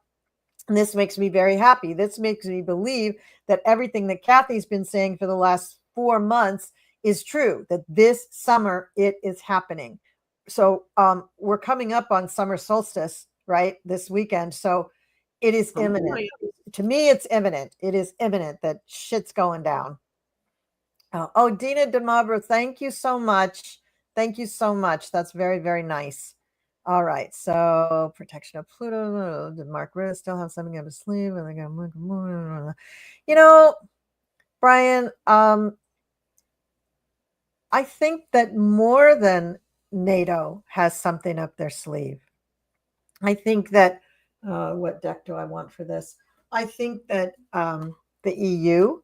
And this makes me very happy. This makes me believe that everything that Kathy's been saying for the last 4 months is true, that this summer it is happening. So we're coming up on summer solstice, right, this weekend. So it is imminent. To me, it's imminent. It is imminent that shit's going down. Oh, Dina DeMabro, thank you so much. Thank you so much. That's very, very nice. All right. So protection of Pluto. Did Mark Rutte still have something up his sleeve? You know, Brian, I think that more than NATO has something up their sleeve. I think that, what deck do I want for this? I think that the EU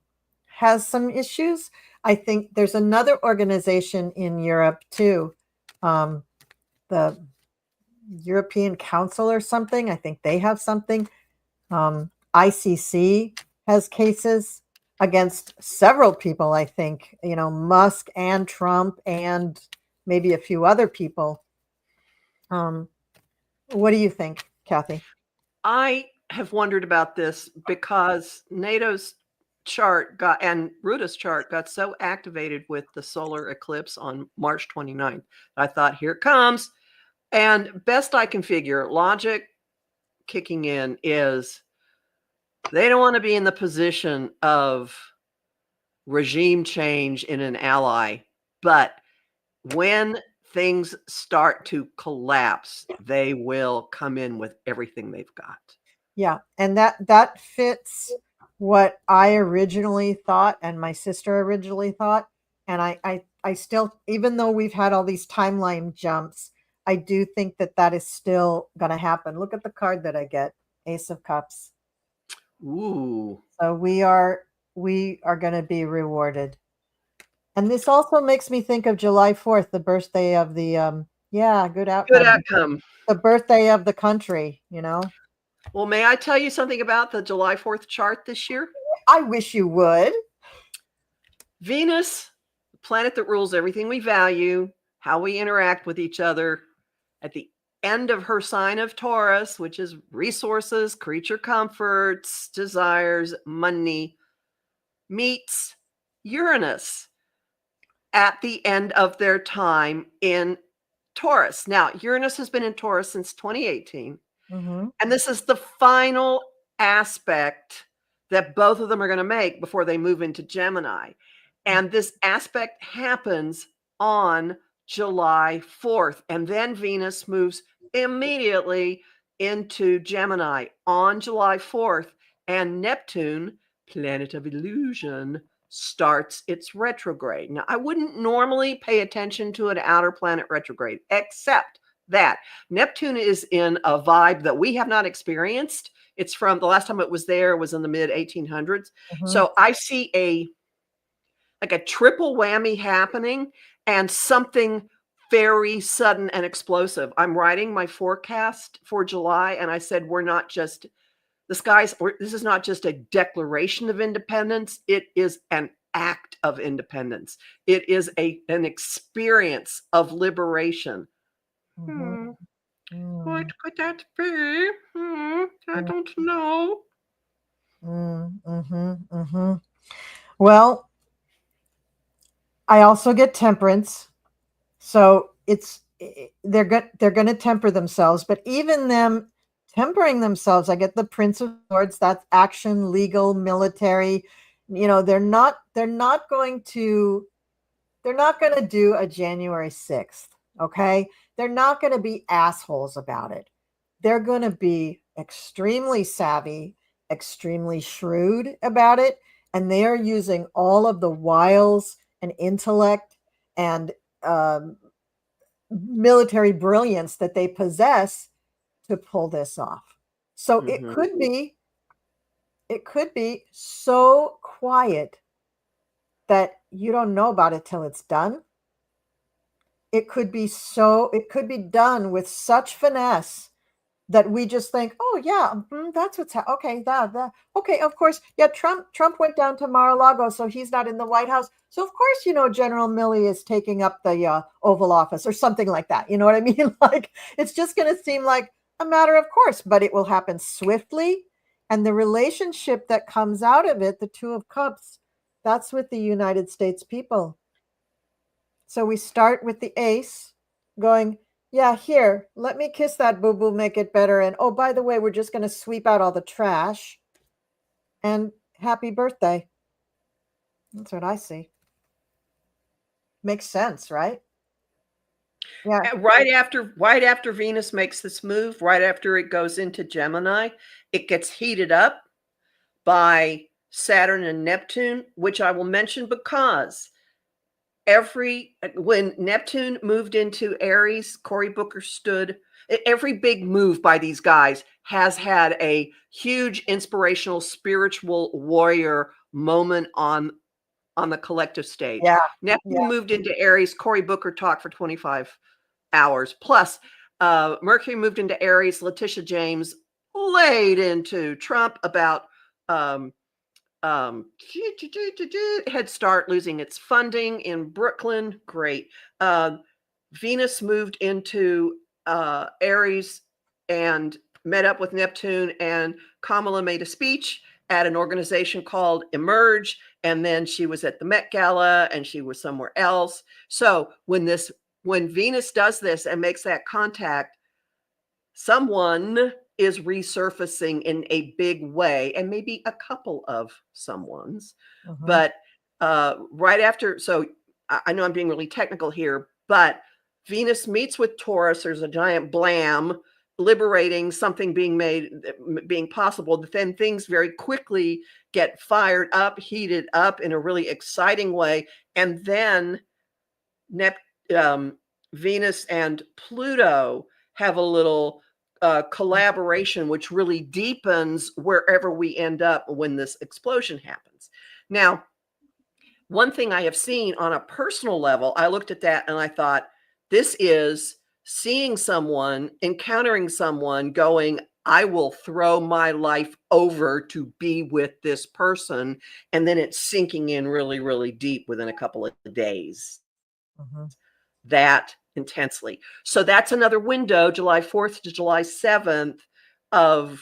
has some issues. I think there's another organization in Europe too, the European Council or something. I think they have something. ICC has cases against several people, I think, Musk and Trump and maybe a few other people. What do you think, Kathy? I have wondered about this because NATO's chart and Rutte's chart got so activated with the solar eclipse on March 29th. I thought, here it comes. And best I can figure, logic kicking in is they don't want to be in the position of regime change in an ally. But when things start to collapse, they will come in with everything they've got. Yeah, and that fits what I originally thought and my sister originally thought. And I still, even though we've had all these timeline jumps, I do think that is still going to happen. Look at the card that I get, Ace of Cups. Ooh. So we are going to be rewarded. And this also makes me think of July 4th, the birthday of the good outcome. Good outcome. The birthday of the country, Well, may I tell you something about the July 4th chart this year? I wish you would. Venus, the planet that rules everything we value, how we interact with each other, at the end of her sign of Taurus, which is resources, creature comforts, desires, money, meets Uranus at the end of their time in Taurus. Now, Uranus has been in Taurus since 2018. Mm-hmm. And this is the final aspect that both of them are going to make before they move into Gemini. And this aspect happens on July 4th. And then Venus moves immediately into Gemini on July 4th. And Neptune, planet of illusion, starts its retrograde. Now, I wouldn't normally pay attention to an outer planet retrograde, except that Neptune is in a vibe that we have not experienced. It's from the last time it was there was in the mid 1800s. Mm-hmm. So I see a triple whammy happening and something very sudden and explosive. I'm writing my forecast for July, and I said, this is not just a declaration of independence. It is an act of independence. It is an experience of liberation. Mm-hmm. What could that be? I don't know. Mm-hmm. Mm-hmm. Well, I also get temperance. So they're going to temper themselves, but even them tempering themselves, I get the Prince of Swords. That's action, legal, military. They're not going to do a January 6th. Okay. They're not going to be assholes about it. They're going to be extremely savvy, extremely shrewd about it. And they are using all of the wiles and intellect and military brilliance that they possess to pull this off. So it could be so quiet that you don't know about it till it's done. It could be done with such finesse that we just think, oh yeah, that's what's okay. Okay, of course, yeah. Trump went down to Mar-a-Lago, so he's not in the White House. So of course, General Milley is taking up the Oval Office or something like that. You know what I mean? Like it's just going to seem like a matter of course, but it will happen swiftly, and the relationship that comes out of it, the Two of Cups, that's with the United States people. So we start with the ace going, yeah, here, let me kiss that boo-boo, make it better. And oh, by the way, we're just going to sweep out all the trash. And happy birthday. That's what I see. Makes sense, right? Yeah. Right after Venus makes this move, right after it goes into Gemini, it gets heated up by Saturn and Neptune, which I will mention because when Neptune moved into Aries, Cory Booker stood. Every big move by these guys has had a huge inspirational spiritual warrior moment on the collective stage. Yeah. Neptune moved into Aries. Cory Booker talked for 25 hours. Plus, Mercury moved into Aries. Letitia James laid into Trump about Head Start losing its funding in Brooklyn. Great. Venus moved into Aries and met up with Neptune, and Kamala made a speech at an organization called Emerge, and then she was at the Met Gala and she was somewhere else. So when Venus does this and makes that contact, someone is resurfacing in a big way, and maybe a couple of someones. But right after, so I know I'm being really technical here, but Venus meets with Taurus. There's a giant blam, liberating something being possible. But then things very quickly get fired up, heated up in a really exciting way. And then Venus and Pluto have a little collaboration, which really deepens wherever we end up when this explosion happens. Now, one thing I have seen on a personal level, I looked at that and I thought, this is seeing someone, encountering someone going, I will throw my life over to be with this person. And then it's sinking in really, really deep within a couple of days. That intensely. So that's another window, July 4th to July 7th, of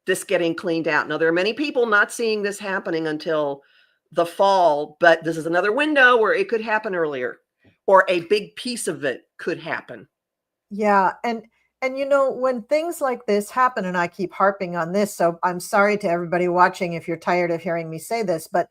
this getting cleaned out. Now, there are many people not seeing this happening until the fall, but this is another window where it could happen earlier, or a big piece of it could happen. Yeah. And when things like this happen, and I keep harping on this, so I'm sorry to everybody watching if you're tired of hearing me say this, but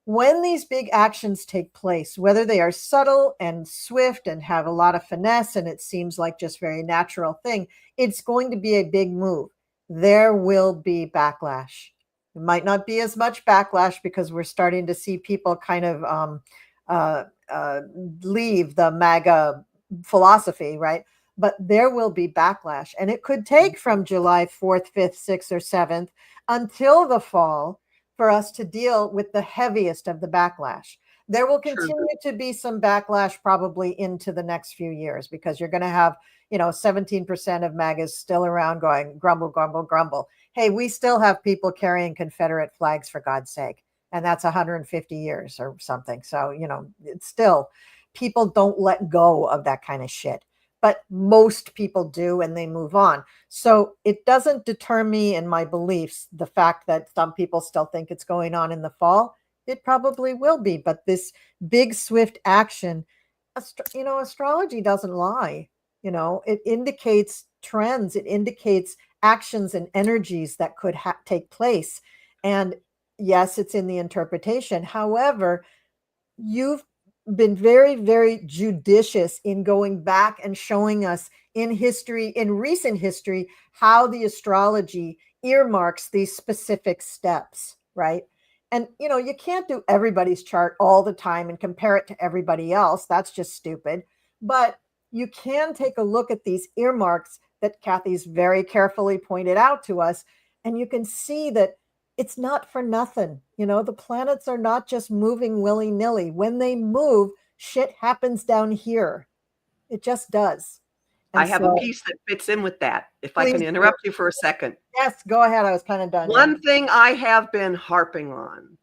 when these big actions take place, whether they are subtle and swift and have a lot of finesse, and it seems like just very natural thing, it's going to be a big move. There will be backlash. It might not be as much backlash because we're starting to see people kind of leave the MAGA philosophy, right? But there will be backlash. And it could take from July 4th, 5th, 6th, or 7th until the fall for us to deal with the heaviest of the backlash. There will continue to be some backlash probably into the next few years, because you're going to have, 17% of MAGAs still around going grumble, grumble, grumble. Hey, we still have people carrying Confederate flags, for God's sake. And that's 150 years or something. So, it's still, people don't let go of that kind of shit. But most people do, and they move on. So it doesn't deter me in my beliefs, the fact that some people still think it's going on in the fall. It probably will be. But this big, swift action, astrology doesn't lie. It indicates trends. It indicates actions and energies that could take place. And yes, it's in the interpretation. However, you've been very, very judicious in going back and showing us in history, in recent history, how the astrology earmarks these specific steps, right? And, you can't do everybody's chart all the time and compare it to everybody else. That's just stupid. But you can take a look at these earmarks that Kathy's very carefully pointed out to us, and you can see that it's not for nothing. The planets are not just moving willy-nilly. When they move, shit happens down here. It just does. I have a piece that fits in with that. If I can interrupt you for a second. Yes, go ahead. I was kind of done. One thing I have been harping on,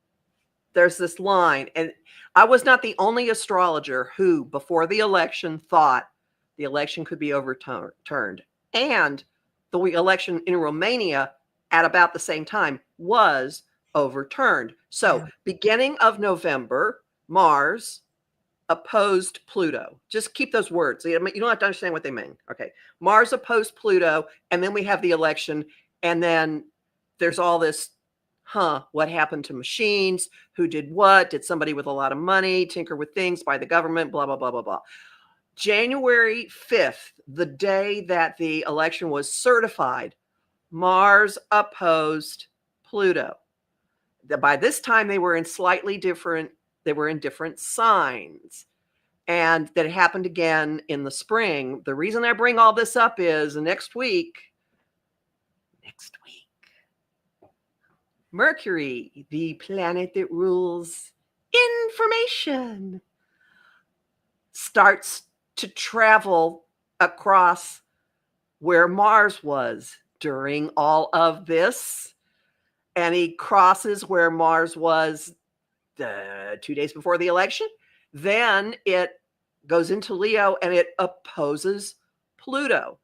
there's this line, and I was not the only astrologer who, before the election, thought the election could be overturned. And the election in Romania at about the same time was overturned. So, beginning of November, Mars opposed Pluto. Just keep those words. You don't have to understand what they mean. Okay. Mars opposed Pluto, and then we have the election, and then there's all this, what happened to machines? Who did what? Did somebody with a lot of money tinker with things by the government? Blah, blah, blah, blah, blah. January 5th, the day that the election was certified, Mars opposed Pluto. By this time, they were in different signs. And that happened again in the spring. The reason I bring all this up is next week, Mercury, the planet that rules information, starts to travel across where Mars was during all of this. And he crosses where Mars was 2 days before the election. Then it goes into Leo and it opposes Pluto.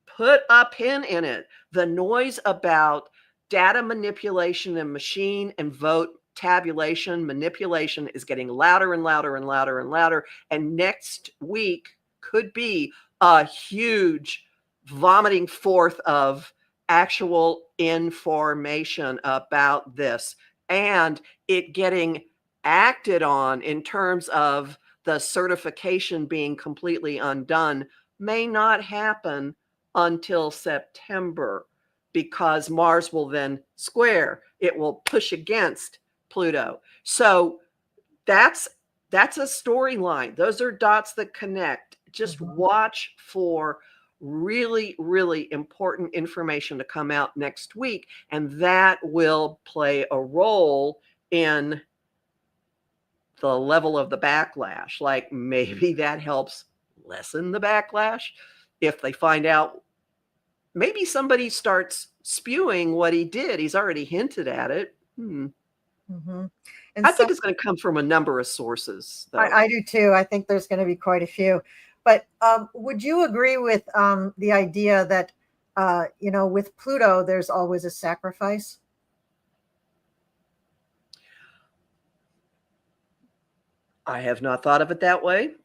Put a pin in it. The noise about data manipulation and machine and vote tabulation manipulation is getting louder and louder and louder and louder. And next week could be a huge vomiting forth of actual information about this, and it getting acted on in terms of the certification being completely undone may not happen until September, because Mars will then square. It will push against Pluto. So that's a storyline. Those are dots that connect. Just watch for really, really important information to come out next week, and that will play a role in the level of the backlash. Like, maybe that helps lessen the backlash if they find out. Maybe somebody starts spewing what he did. He's already hinted at it. And I think it's going to come from a number of sources, though. I do too. I think there's going to be quite a few. But would you agree with the idea that, with Pluto, there's always a sacrifice? I have not thought of it that way.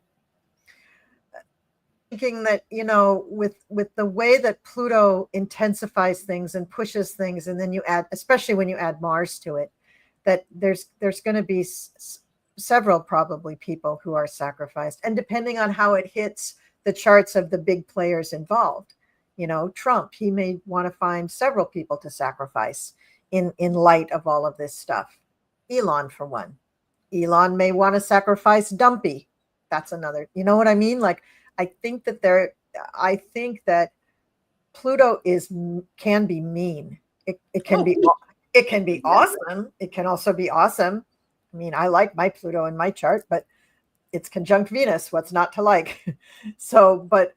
Thinking that, with the way that Pluto intensifies things and pushes things, and then you add, especially when you add Mars to it, that there's going to be several probably people who are sacrificed. And depending on how it hits the charts of the big players involved, Trump, he may want to find several people to sacrifice in light of all of this stuff. Elon, for one. Elon may want to sacrifice Dumpy. That's another, you know what I mean? Like, I think that Pluto can be mean. It can be awesome. It can also be awesome. I mean, I like my Pluto in my chart, but it's conjunct Venus. What's not to like? So, but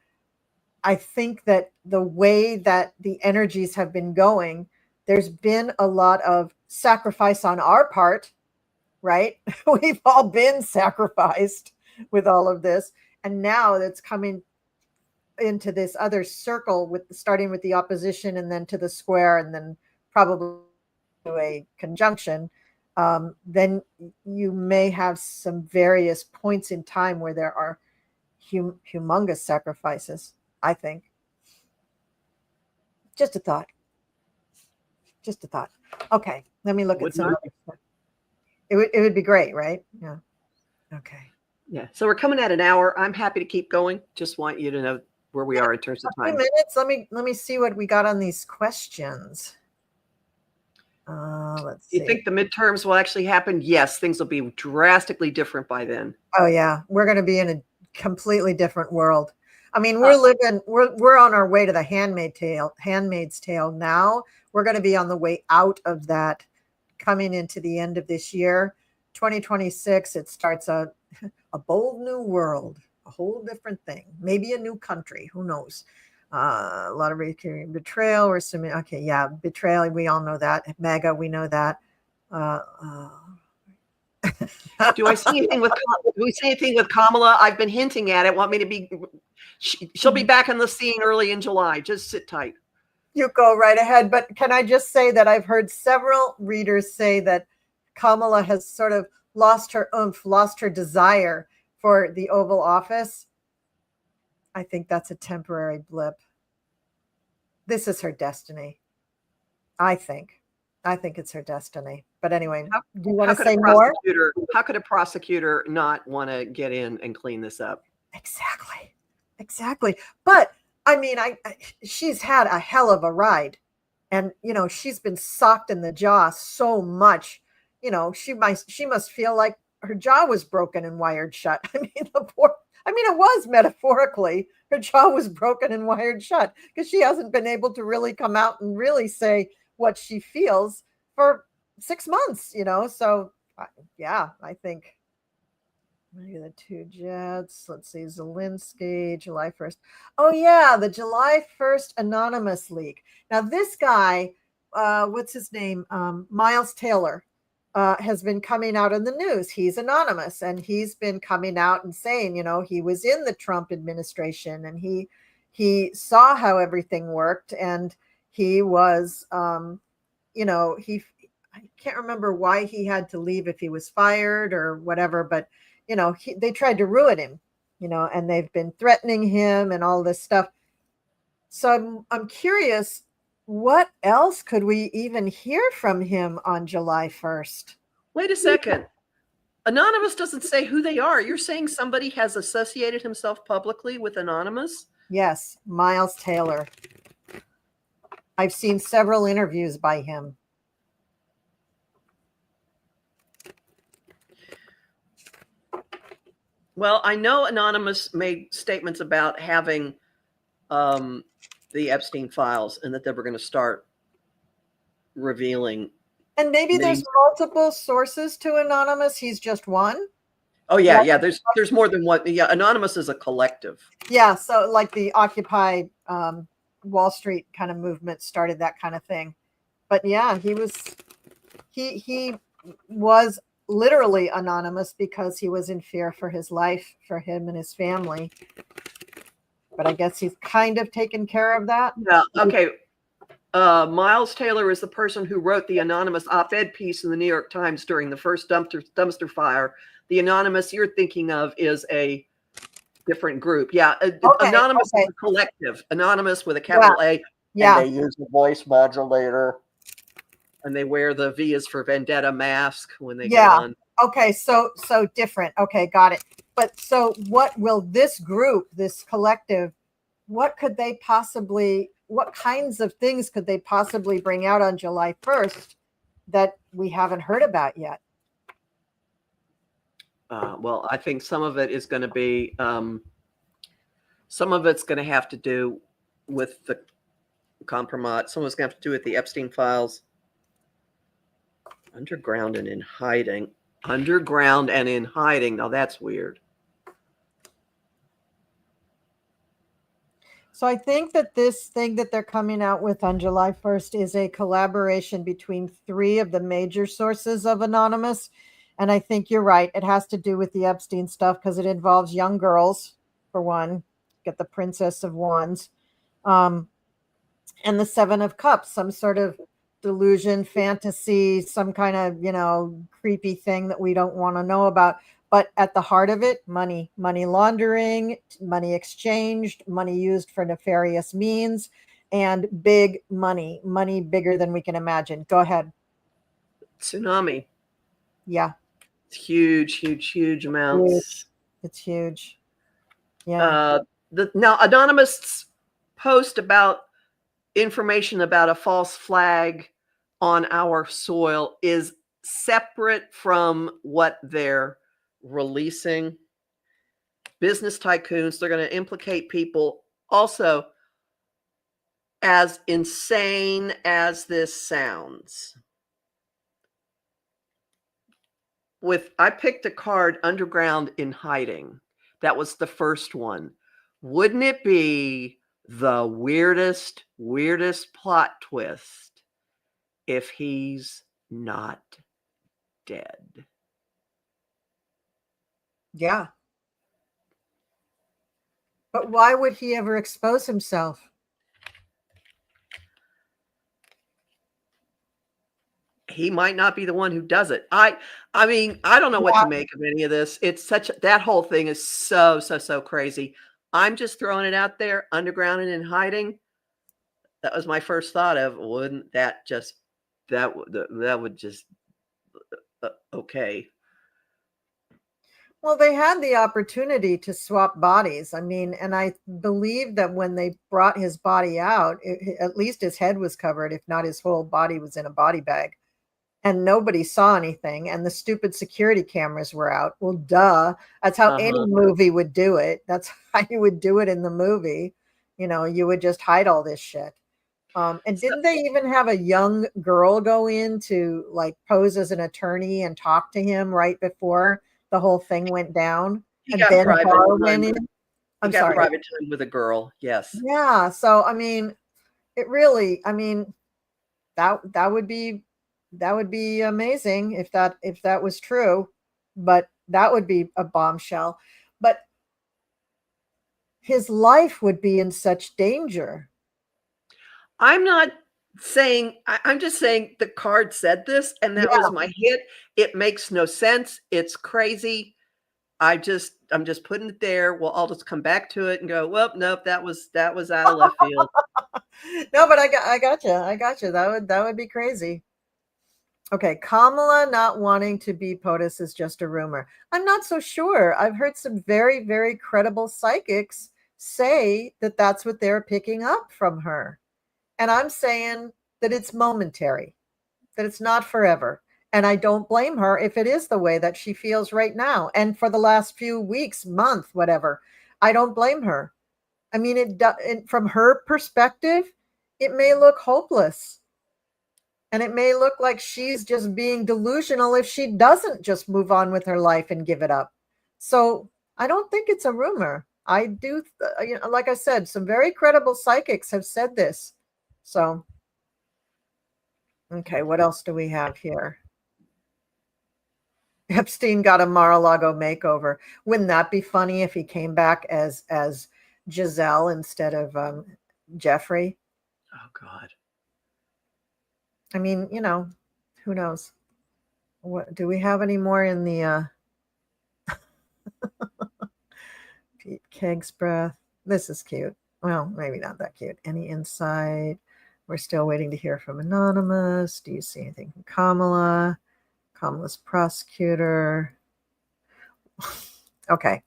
I think that the way that the energies have been going, there's been a lot of sacrifice on our part, right? We've all been sacrificed with all of this. And now it's coming into this other circle, starting with the opposition and then to the square and then probably to a conjunction. Then you may have some various points in time where there are humongous sacrifices, I think. Just a thought. Okay, let me look at some other stuff. It would be great, right? Yeah. Okay. Yeah. So we're coming at an hour. I'm happy to keep going. Just want you to know where we are in terms of time. 2 minutes. Let me see what we got on these questions. Let's see. You think the midterms will actually happen? Yes, things will be drastically different by then. Oh yeah, we're going to be in a completely different world. I mean, we're on our way to the Handmaid's Tale now. We're going to be on the way out of that, coming into the end of this year. 2026, it starts a bold new world. a whole different thing. Maybe a new country. Who knows? A lot of betrayal or some. Okay, yeah, betrayal. We all know that. MAGA. We know that. Do I see anything with? Do we see anything with Kamala? I've been hinting at it. Want me to be? She'll be back in the scene early in July. Just sit tight. You go right ahead. But can I just say that I've heard several readers say that Kamala has sort of lost her oomph, lost her desire for the Oval Office. I think that's a temporary blip. This is her destiny. I think it's her destiny. But anyway, do you want to say more? How could a prosecutor not want to get in and clean this up? Exactly. But I mean, she's had a hell of a ride, and she's been socked in the jaw so much. She must feel like her jaw was broken and wired shut. I mean, it was metaphorically. Her jaw was broken and wired shut because she hasn't been able to really come out and really say what she feels for 6 months. So yeah, I think. Maybe the two jets. Let's see, Zelensky, July 1st. Oh, yeah, the July 1st anonymous leak. Now, this guy, what's his name? Miles Taylor has been coming out in the news. He's anonymous, and he's been coming out and saying, he was in the Trump administration, and he saw how everything worked, and he was, I can't remember why he had to leave, if he was fired or whatever, but they tried to ruin him, and they've been threatening him and all this stuff. So I'm curious, what else could we even hear from him on July 1st? Wait a second. Anonymous doesn't say who they are. You're saying somebody has associated himself publicly with Anonymous? Yes, Miles Taylor. I've seen several interviews by him. Well, I know Anonymous made statements about having the Epstein files, and that they were going to start revealing. And maybe there's multiple sources to Anonymous. He's just one. Oh yeah, yeah. There's more than one. Yeah, Anonymous is a collective. Yeah, so like the Occupy Wall Street kind of movement started that kind of thing. But yeah, he was literally anonymous because he was in fear for his life, for him and his family. But I guess he's kind of taken care of that. Yeah. Okay. Miles Taylor is the person who wrote the anonymous op-ed piece in the New York Times during the first dumpster fire. The Anonymous you're thinking of is a different group. Yeah. Anonymous is a collective. Anonymous with a capital A. Yeah. And they use the voice modulator. And they wear the V is for Vendetta mask when they get on. Okay, so different. Okay, got it. But so what will this group, this collective, what kinds of things could they possibly bring out on July 1st that we haven't heard about yet? Well, I think some of it is going to be, some of it's going to have to do with the compromise. Some of it's going to have to do with the Epstein files. Underground and in hiding. Underground and in hiding. Now that's weird. So I think that this thing that they're coming out with on July 1st is a collaboration between 3 of the major sources of Anonymous. And I think you're right. It has to do with the Epstein stuff because it involves young girls, for one. Get the Princess of Wands. And the 7 of Cups, some sort of delusion, fantasy, some kind of, creepy thing that we don't want to know about. But at the heart of it, money laundering, money exchanged, money used for nefarious means, and big money bigger than we can imagine. Go ahead. Tsunami. Yeah. It's huge amounts. It's huge. Yeah. Now, Anonymous post about information about a false flag on our soil is separate from what they're releasing. Business tycoons, they're going to implicate people. Also, as insane as this sounds, I picked a card, Underground in Hiding, That was the first one. Wouldn't it be the weirdest plot twist if he's not dead? Yeah. But why would he ever expose himself? He might not be the one who does it. I mean, I don't know what to make of any of this. It's such that whole thing is so crazy. I'm just throwing it out there, underground and in hiding. That was my first thought of, wouldn't that just that would just okay. Well, they had the opportunity to swap bodies. I mean, and I believe that when they brought his body out, at least his head was covered, if not his whole body was in a body bag. And nobody saw anything. And the stupid security cameras were out. Well, duh. That's how any movie would do it. That's how you would do it in the movie. You know, you would just hide all this shit. And didn't they even have a young girl go in to like pose as an attorney and talk to him right before the whole thing went down? He got private time. I'm sorry. Private time with a girl. Yes. Yeah. So I mean, it really. I mean, that would be amazing if that was true, but that would be a bombshell. But his life would be in such danger. I'm not saying, I'm just saying the card said this, and that was my hit. It makes no sense. It's crazy. I'm just putting it there. Well, I'll just come back to it and go, well, nope, that was out of left field. No, but I got you. That would be crazy. Okay, Kamala not wanting to be POTUS is just a rumor. I'm not so sure. I've heard some very, very credible psychics say that that's what they're picking up from her. And I'm saying that it's momentary, that it's not forever. And I don't blame her if it is the way that she feels right now. And for the last few weeks, month, whatever, I don't blame her. I mean, from her perspective, it may look hopeless. And it may look like she's just being delusional if she doesn't just move on with her life and give it up. So I don't think it's a rumor. I do, like I said, some very credible psychics have said this. So, okay, what else do we have here? Epstein got a Mar-a-Lago makeover. Wouldn't that be funny if he came back as Giselle instead of Jeffrey? Oh, God. I mean, you know, who knows? What do we have any more in the Pete Keg's breath? This is cute. Well, maybe not that cute. Any insight? We're still waiting to hear from Anonymous. Do you see anything from Kamala? Kamala's prosecutor. Okay.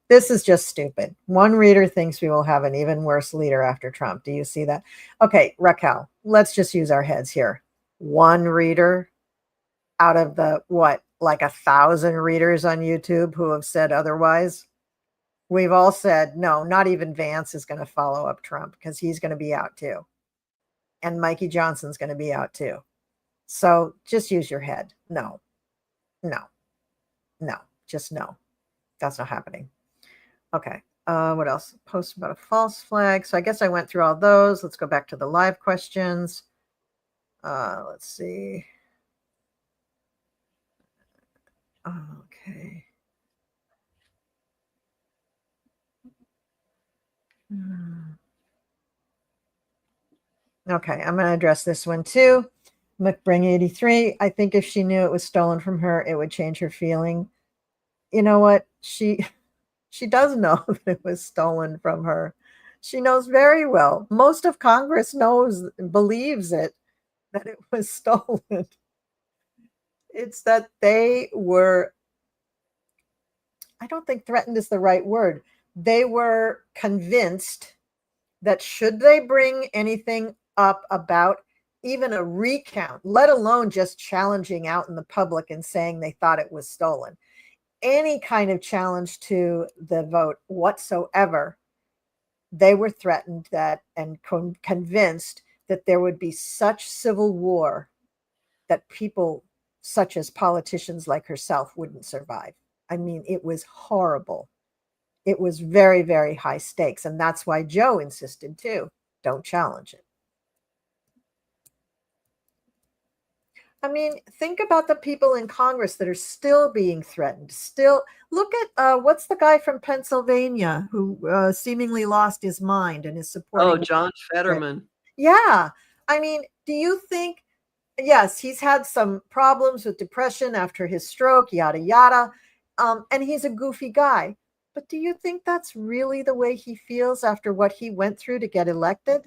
This is just stupid. One reader thinks we will have an even worse leader after Trump. Do you see that? Okay, Raquel, let's just use our heads here. One reader out of the, what, like 1,000 readers on YouTube who have said otherwise? We've all said, no, not even Vance is going to follow up Trump because he's going to be out too. And Mikey Johnson's going to be out too. So just use your head. No, just no. That's not happening. Okay. What else? Post about a false flag. So I guess I went through all those. Let's go back to the live questions. Let's see. Okay. Okay, I'm going to address this one too. McBring83, I think if she knew it was stolen from her, it would change her feeling. You know what? She does know that it was stolen from her. She knows very well. Most of Congress believes it, that it was stolen. It's that they were, I don't think threatened is the right word. They were convinced that should they bring anything up about even a recount, let alone just challenging out in the public and saying they thought it was stolen, any kind of challenge to the vote whatsoever, they were threatened that and convinced that there would be such civil war that people such as politicians like herself wouldn't survive. I mean, it was horrible. It was very, very high stakes. And that's why Joe insisted too, don't challenge it. I mean, think about the people in Congress that are still being threatened. Still, look at what's the guy from Pennsylvania who seemingly lost his mind and is supporting. Oh, John Fetterman. Yeah. I mean, do you think, yes, he's had some problems with depression after his stroke, yada, yada. And he's a goofy guy. But do you think that's really the way he feels after what he went through to get elected?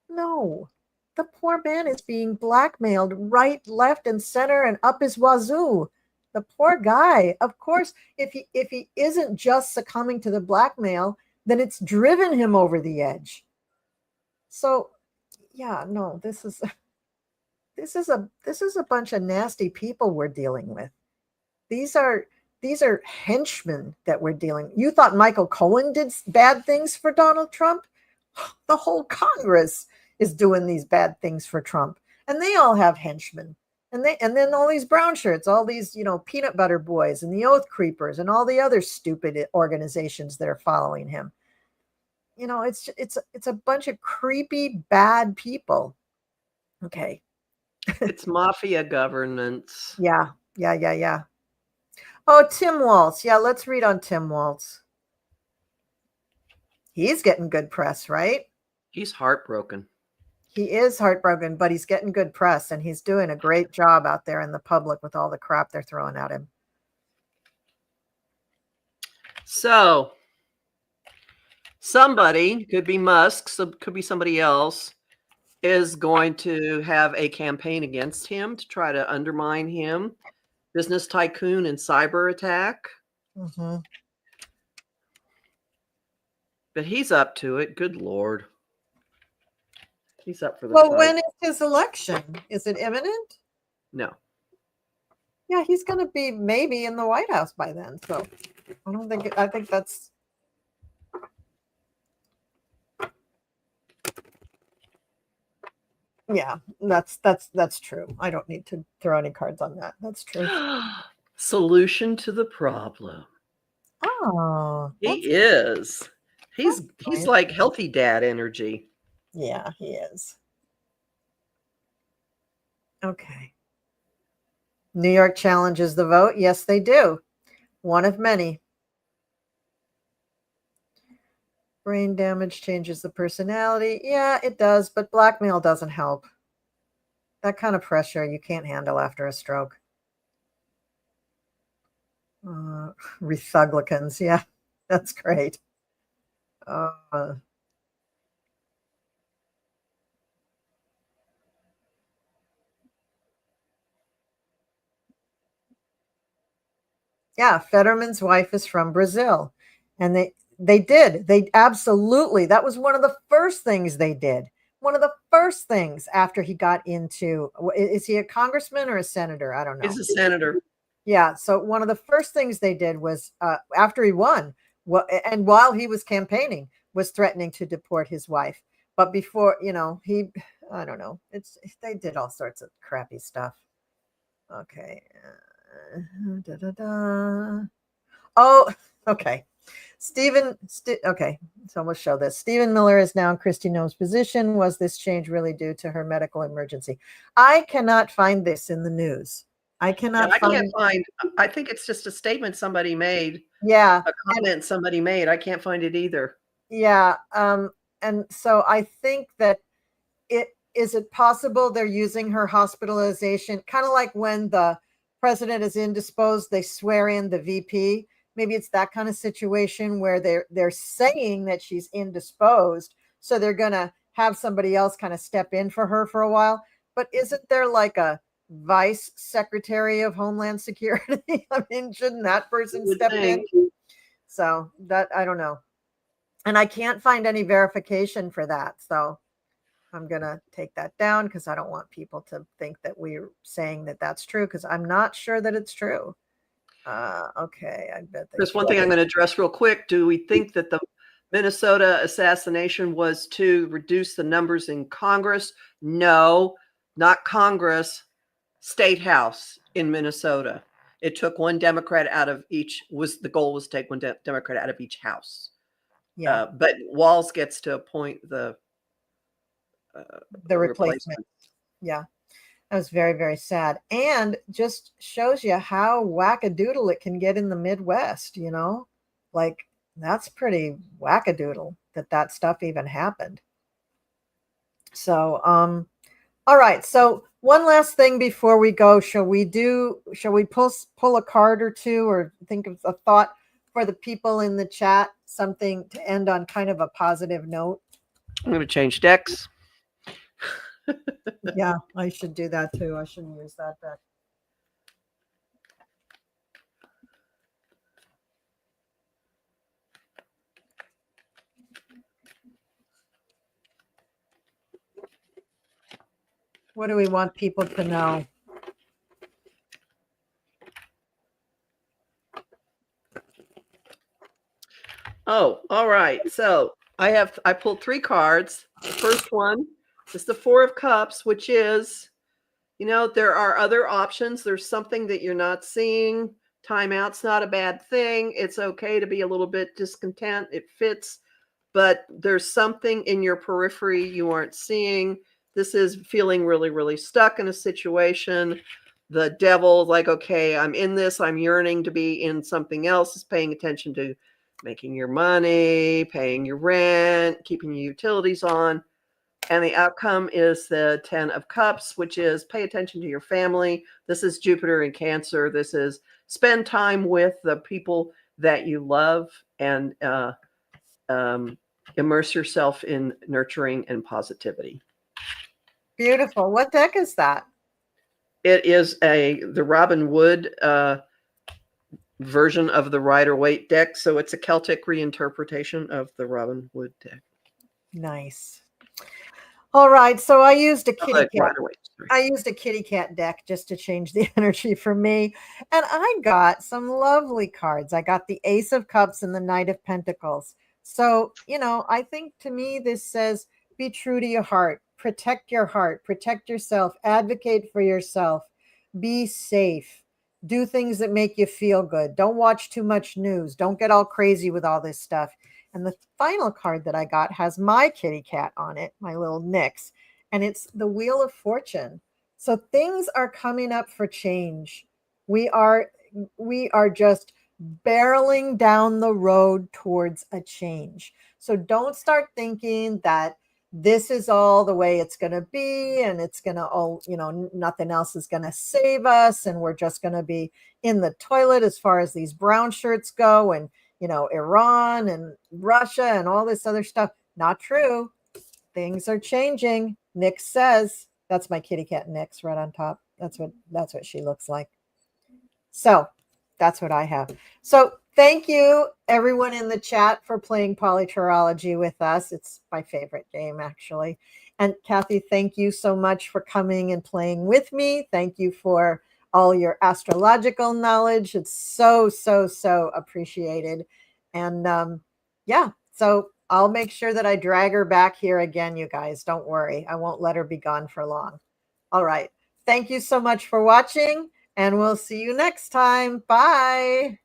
No. The poor man is being blackmailed right, left, and center and up his wazoo. The poor guy. Of course, if he isn't just succumbing to the blackmail, then it's driven him over the edge. So, yeah, no, this is a bunch of nasty people we're dealing with. These are henchmen that we're dealing. You thought Michael Cohen did bad things for Donald Trump? The whole Congress is doing these bad things for Trump, and they all have henchmen, and then all these brown shirts, all these peanut butter boys and the Oath Creepers and all the other stupid organizations that are following him. It's a bunch of creepy bad people. Okay. It's mafia governance. Yeah. Oh, Tim Walz. Yeah, let's read on Tim Walz. He's getting good press, right? He's heartbroken. He is heartbroken, but he's getting good press, and he's doing a great job out there in the public with all the crap they're throwing at him. So somebody, could be Musk, could be somebody else, is going to have a campaign against him to try to undermine him. Business tycoon and cyber attack. Mm-hmm. But he's up to it. Good Lord. He's up for the Well, fight. when is his election? Is it imminent? No. Yeah, he's going to be maybe in the White House by then. So I think that's. Yeah, that's true. I don't need to throw any cards on that. That's true. Solution to the problem. Oh, he is. He's nice. Like healthy dad energy. Yeah, he is. Okay. New York challenges the vote. Yes, they do. One of many. Brain damage changes the personality. Yeah, it does, but blackmail doesn't help. That kind of pressure you can't handle after a stroke. Rethuglicans. Yeah, that's great. Yeah, Fetterman's wife is from Brazil. And they absolutely, that was one of the first things they did. One of the first things after he got into, is he a congressman or a senator? I don't know. He's a senator. Yeah. So one of the first things they did was after he won, and while he was campaigning, was threatening to deport his wife. But before, I don't know. They did all sorts of crappy stuff. Okay. Oh, okay. Okay, so we'll show this. Stephen Miller is now in Kristi Noem's position. Was this change really due to her medical emergency? I cannot find this in the news. I cannot can't find. I think it's just a statement somebody made. Yeah. A comment somebody made. I can't find it either. Yeah. And so I think that is it possible they're using her hospitalization, kind of like when the president is indisposed, they swear in the VP. Maybe it's that kind of situation where they're saying that she's indisposed, so they're going to have somebody else kind of step in for her for a while. But isn't there like a vice secretary of Homeland Security? I mean, shouldn't that person step in? So that, I don't know. And I can't find any verification for that. So I'm going to take that down because I don't want people to think that we're saying that that's true, because I'm not sure that it's true. Okay, I bet there's one thing I'm going to address real quick. Do we think that the Minnesota assassination was to reduce the numbers in Congress? No, not Congress, State House in Minnesota. It took one Democrat out of each. The goal was to take one Democrat out of each house. Yeah. But Walz gets to appoint the replacement. Yeah. That was very, very sad. And just shows you how wackadoodle it can get in the Midwest, you know? Like, that's pretty wackadoodle that stuff even happened. So, all right. So one last thing before we go, shall we pull a card or two, or think of a thought for the people in the chat, something to end on kind of a positive note? I'm going to change decks. Yeah, I should do that too. I shouldn't use that deck. What do we want people to know? Oh, all right. So I pulled 3 cards. The first one is the 4 of Cups, which is, there are other options. There's something that you're not seeing. Timeout's not a bad thing. It's okay to be a little bit discontent. It fits, but there's something in your periphery you aren't seeing. This is feeling really, really stuck in a situation. The devil, like, okay, I'm in this. I'm yearning to be in something else. Is paying attention to making your money, paying your rent, keeping your utilities on. And the outcome is the 10 of Cups, which is pay attention to your family. This is Jupiter in Cancer. This is spend time with the people that you love and immerse yourself in nurturing and positivity. Beautiful. What deck is that? It is the Robin Wood version of the Rider-Waite deck. So it's a Celtic reinterpretation of the Robin Wood deck. Nice. All right. So I used a kitty cat. Rider-Waite, I used a kitty cat deck just to change the energy for me. And I got some lovely cards. I got the Ace of Cups and the Knight of Pentacles. So, I think to me, this says, be true to your heart, protect yourself, advocate for yourself, be safe, do things that make you feel good. Don't watch too much news. Don't get all crazy with all this stuff. And the final card that I got has my kitty cat on it, my little Nix, and it's the Wheel of Fortune. So things are coming up for change. We are just barreling down the road towards a change. So don't start thinking that this is all the way it's going to be, and it's going to, nothing else is going to save us, and we're just going to be in the toilet as far as these brown shirts go, and Iran and Russia and all this other stuff. Not true. Things are changing. Nix says, that's my kitty cat Nix right on top. That's what she looks like. So that's what I have. So thank you everyone in the chat for playing PoliTarology with us. It's my favorite game, actually. And Kathy, thank you so much for coming and playing with me. Thank you for all your astrological knowledge. It's so, so, so appreciated. And yeah, so I'll make sure that I drag her back here again, you guys. Don't worry. I won't let her be gone for long. All right. Thank you so much for watching, and we'll see you next time. Bye.